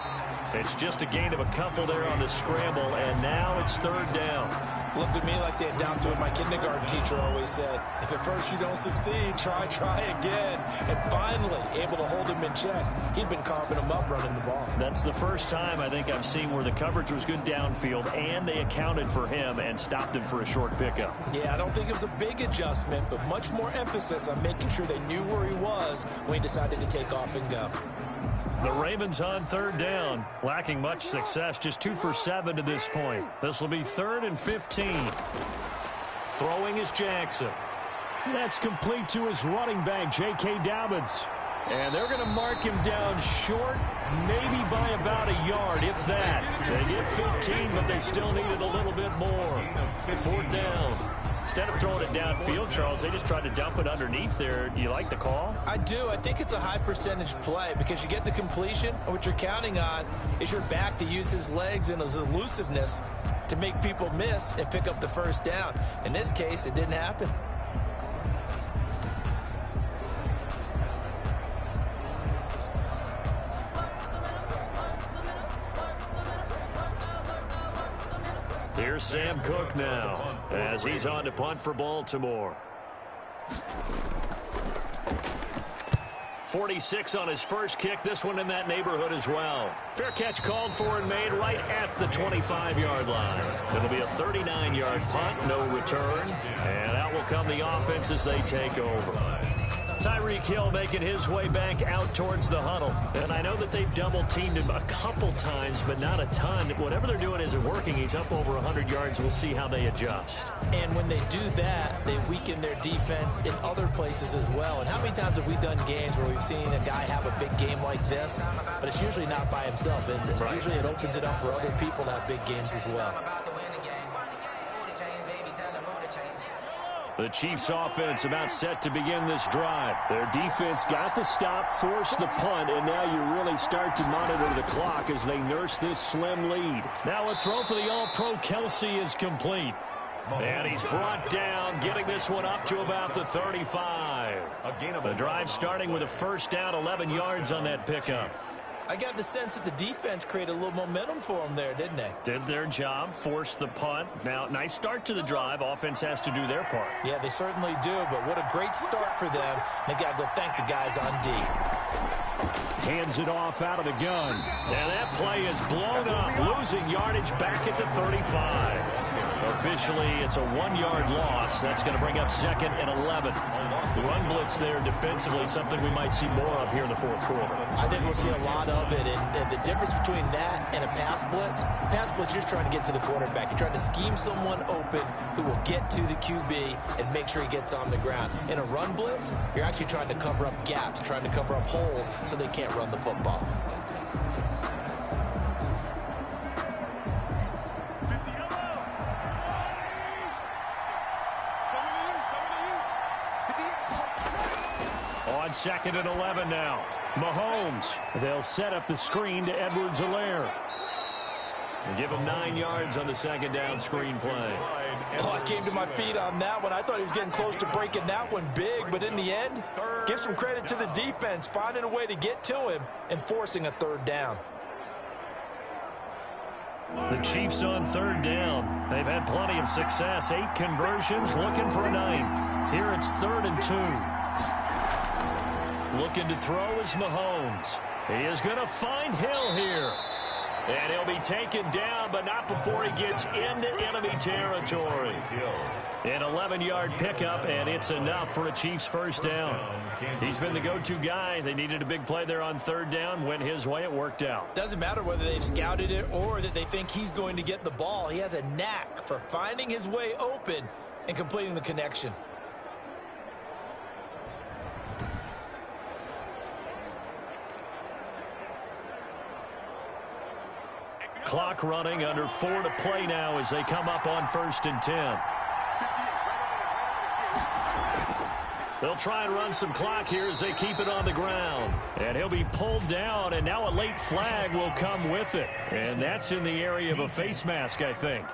It's just a gain of a couple there on the scramble, and now it's 3rd down. Looked to me like they adopted what my kindergarten teacher always said. If at first you don't succeed, try again. And finally, able to hold him in check. He'd been carving him up running the ball. That's the first time I think I've seen where the coverage was good downfield, and they accounted for him and stopped him for a short pickup. Yeah, I don't think it was a big adjustment, but much more emphasis on making sure they knew where he was when he decided to take off and go. The Ravens on 3rd down, lacking much success, just 2 for 7 to this point. This will be 3rd and 15. Throwing is Jackson. That's complete to his running back, J.K. Dobbins. And they're going to mark him down short, maybe by about a yard, if that. They get 15, but they still needed a little bit more. 4th down. Instead of throwing it downfield, Charles, they just tried to dump it underneath there. You like the call? I do. I think it's a high percentage play because you get the completion, and what you're counting on is your back to use his legs and his elusiveness to make people miss and pick up the 1st down. In this case, it didn't happen. Here's Sam Cook now as he's on to punt for Baltimore. 46 on his first kick. This one in that neighborhood as well. Fair catch called for and made right at the 25-yard line. It'll be a 39-yard punt, no return. And out will come the offense as they take over. Tyreek Hill making his way back out towards the huddle. And I know that they've double-teamed him a couple times, but not a ton. Whatever they're doing isn't working. He's up over 100 yards. We'll see how they adjust. And when they do that, they weaken their defense in other places as well. And how many times have we done games where we've seen a guy have a big game like this, but it's usually not by himself, is it? Right. Usually it opens it up for other people to have big games as well. The Chiefs offense about set to begin this drive. Their defense got the stop, forced the punt, and now you really start to monitor the clock as they nurse this slim lead. Now a throw for the All-Pro Kelsey is complete. And he's brought down, getting this one up to about the 35. The drive starting with a 1st down, 11 yards on that pickup. I got the sense that the defense created a little momentum for them there, didn't they? Did their job, forced the punt. Now, nice start to the drive. Offense has to do their part. Yeah, they certainly do, but what a great start for them. They got to go thank the guys on D. Hands it off out of the gun. And that play is blown up, losing yardage back at the 35. Officially, it's a 1-yard loss. That's going to bring up 2nd and 11. The run blitz there defensively, something we might see more of here in the 4th quarter. I think we'll see a lot of it, and the difference between that and a pass blitz, you're just trying to get to the quarterback. You're trying to scheme someone open who will get to the QB and make sure he gets on the ground. In a run blitz, you're actually trying to cover up gaps, trying to cover up holes so they can't run the football. On 2nd and 11 now. Mahomes. They'll set up the screen to Edwards-Helaire. And give him 9 yards on the second down screen play. Oh, I came to my feet on that one. I thought he was getting close to breaking that one big, but in the end, give some credit to the defense, finding a way to get to him and forcing a third down. The Chiefs on third down. They've had plenty of success. 8 conversions, looking for a 9th. Here it's 3rd and 2. Looking to throw is Mahomes. He is going to find Hill here. And he'll be taken down, but not before he gets into enemy territory. An 11-yard pickup, and it's enough for a Chiefs first down. He's been the go-to guy. They needed a big play there on third down. Went his way. It worked out. Doesn't matter whether they've scouted it or that they think he's going to get the ball. He has a knack for finding his way open and completing the connection. Clock running, under 4 to play now as they come up on 1st and 10. They'll try and run some clock here as they keep it on the ground. And he'll be pulled down, and now a late flag will come with it. And that's in the area of a face mask, I think.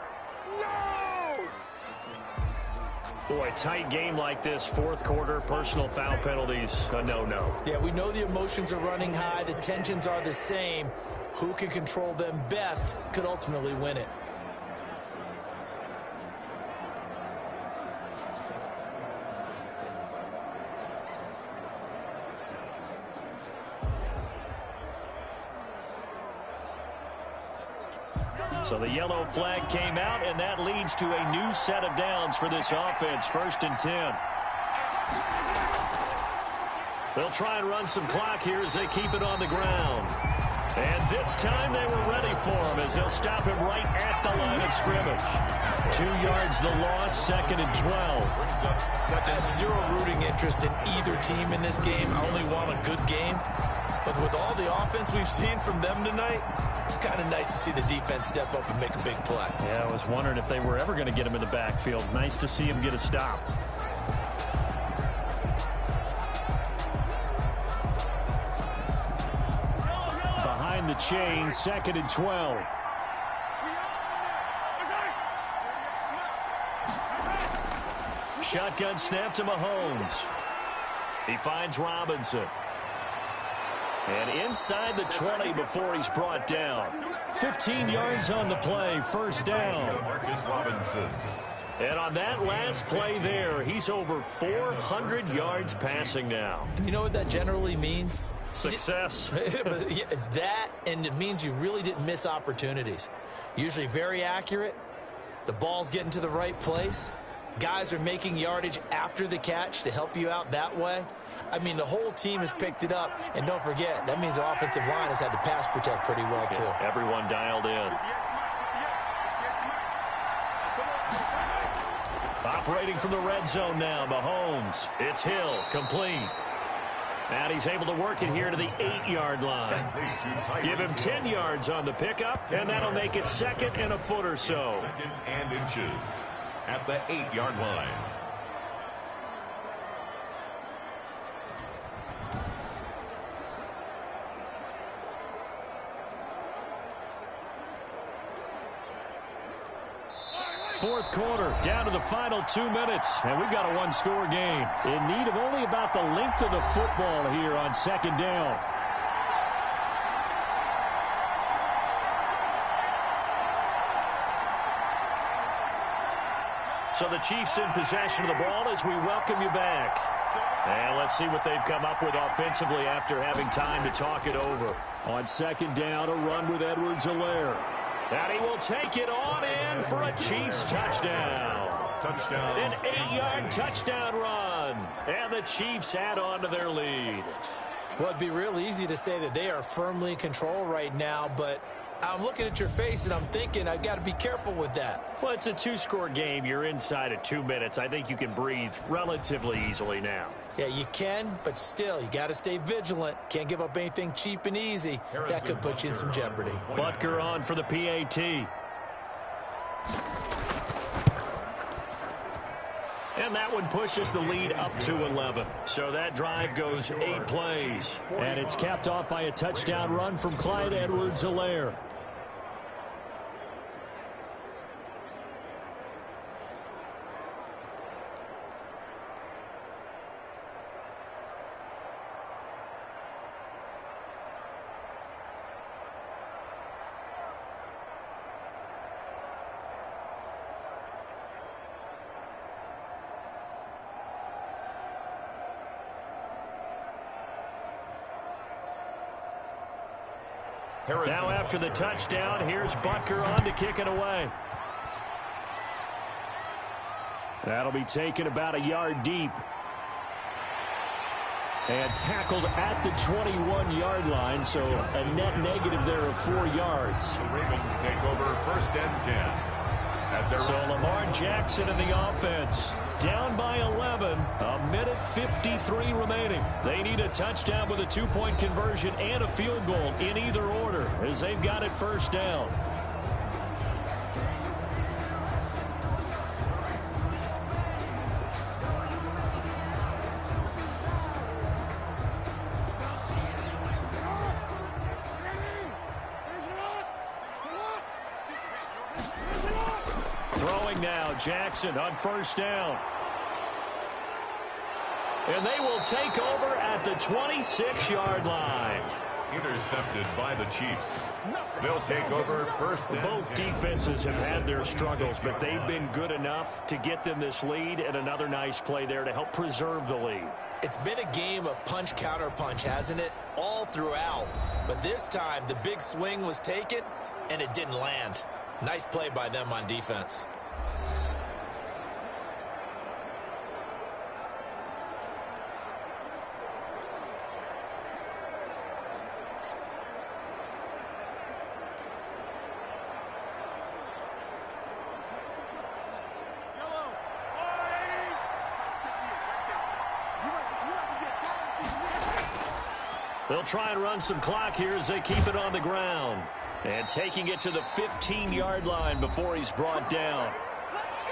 Boy, tight game like this, 4th quarter, personal foul penalties, a no-no. Yeah, we know the emotions are running high. The tensions are the same. Who can control them best could ultimately win it. So the yellow flag came out, and that leads to a new set of downs for this offense. 1st and 10. They'll try and run some clock here as they keep it on the ground. And this time they were ready for him as they'll stop him right at the line of scrimmage. 2 yards the loss, 2nd and 12. I have zero rooting interest in either team in this game. I only want a good game. But with all the offense we've seen from them tonight, it's kind of nice to see the defense step up and make a big play. Yeah, I was wondering if they were ever going to get him in the backfield. Nice to see him get a stop. Behind the chain, 2nd and 12. Shotgun snap to Mahomes. He finds Robinson. And inside the 20 before he's brought down. 15 yards on the play, 1st down. And on that last play there, he's over 400 yards passing now. You know what that generally means? Success. That, and it means you really didn't miss opportunities. Usually very accurate. The ball's getting to the right place. Guys are making yardage after the catch to help you out that way. I mean, the whole team has picked it up. And don't forget, that means the offensive line has had to pass protect pretty well, too. Yeah, everyone dialed in. Operating from the red zone now, Mahomes. It's Hill, complete. And he's able to work it here to the 8-yard line. Give him 10 yards on the pickup, and that'll make it 2nd and a foot or so. 2nd and inches at the 8-yard line. Fourth quarter, down to the final 2 minutes, and we've got a one-score game. In need of only about the length of the football here on 2nd down. So the Chiefs in possession of the ball as we welcome you back. And let's see what they've come up with offensively after having time to talk it over. On 2nd down, a run with Edwards-Helaire. And he will take it on in for a Chiefs touchdown. An 8-yard touchdown run. And the Chiefs add on to their lead. Well, it'd be real easy to say that they are firmly in control right now, but I'm looking at your face and I'm thinking I've got to be careful with that. Well, it's a 2-score game. You're inside of 2 minutes. I think you can breathe relatively easily now. Yeah, you can, but still, you got to stay vigilant. Can't give up anything cheap and easy. That could put you in some jeopardy. Butker on for the PAT. And that one pushes the lead up to 11. So that drive goes 8 plays. And it's capped off by a touchdown run from Clyde Edwards-Helaire. Now after the touchdown, here's Butker on to kick it away. That'll be taken about a yard deep. And tackled at the 21-yard line, so a net negative there of 4 yards. The Ravens take over 1st and 10. So Lamar Jackson in the offense. Down by 11, a minute 53 remaining. They need a touchdown with a 2-point conversion and a field goal in either order as they've got it 1st down. Throwing now, Jackson on 1st down. And they will take over at the 26-yard line. Intercepted by the Chiefs. They'll take over 1st and 10. Both defenses have had their struggles, but they've been good enough to get them this lead, and another nice play there to help preserve the lead. It's been a game of punch-counter-punch, hasn't it? All throughout. But this time, the big swing was taken, and it didn't land. Nice play by them on defense. They'll try and run some clock here as they keep it on the ground. And taking it to the 15-yard line before he's brought down.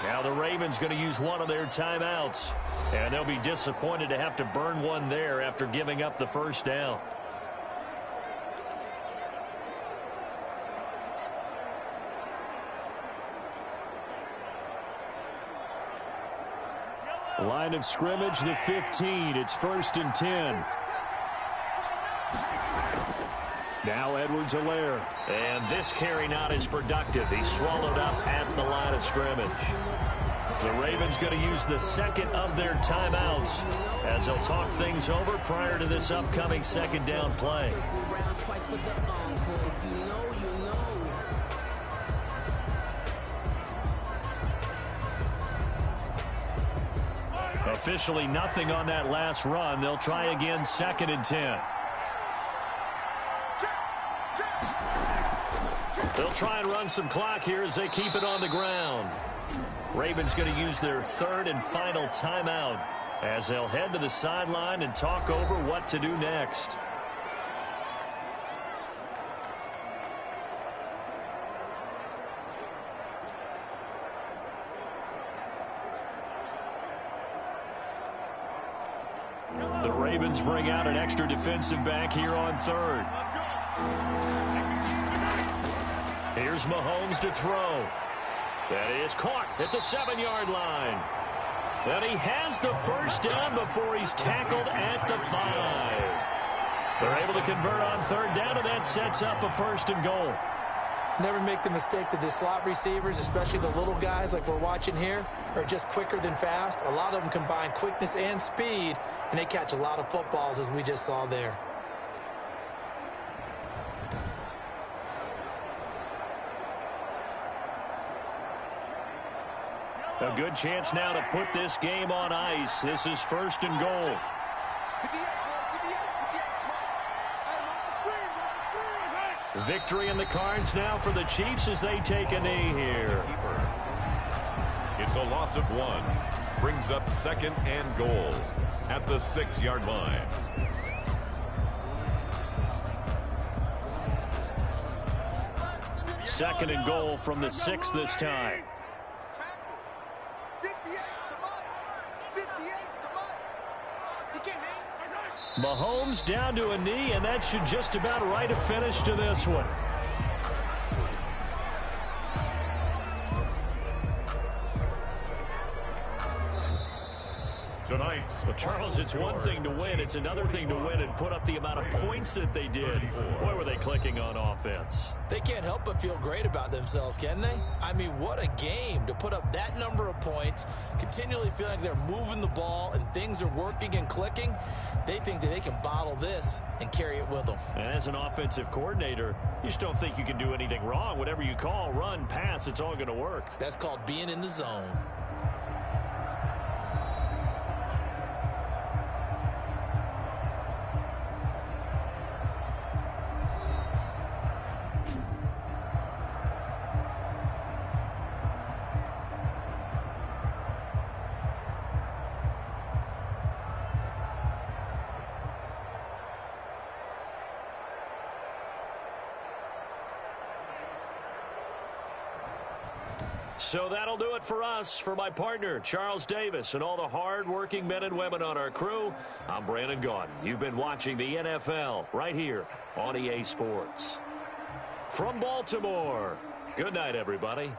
Now the Ravens going to use one of their timeouts. And they'll be disappointed to have to burn one there after giving up the 1st down. Line of scrimmage, the 15. It's 1st and 10. Now Edwards-Helaire. And this carry not as productive. He's swallowed up at the line of scrimmage. The Ravens going to use the 2nd of their timeouts as they'll talk things over prior to this upcoming 2nd down play. Officially nothing on that last run. They'll try again 2nd and 10. They'll try and run some clock here as they keep it on the ground. Ravens going to use their 3rd and final timeout as they'll head to the sideline and talk over what to do next. The Ravens bring out an extra defensive back here on 3rd. Here's Mahomes to throw. That is caught at the 7-yard line. And he has the 1st down before he's tackled at the 5. They're able to convert on 3rd down, and that sets up a 1st and goal. Never make the mistake that the slot receivers, especially the little guys like we're watching here, are just quicker than fast. A lot of them combine quickness and speed, and they catch a lot of footballs, as we just saw there. A good chance now to put this game on ice. This is 1st and goal. Victory in the cards now for the Chiefs as they take a knee here. It's a loss of 1. Brings up 2nd and goal at the 6-yard line. Second and goal from the 6 this time. Mahomes down to a knee, and that should just about write a finish to this one. Tonight's Well, Charles, it's one thing to win. It's another thing to win and put up the amount of points that they did. Boy, were they clicking on offense. They can't help but feel great about themselves, can they? I mean, what a game to put up that number of points, continually feeling like they're moving the ball and things are working and clicking. They think that they can bottle this and carry it with them. And as an offensive coordinator, you just don't think you can do anything wrong. Whatever you call, run, pass, it's all going to work. That's called being in the zone. So that'll do it for us. For my partner, Charles Davis, and all the hard-working men and women on our crew, I'm Brandon Gaudin. You've been watching the NFL right here on EA Sports. From Baltimore, good night, everybody.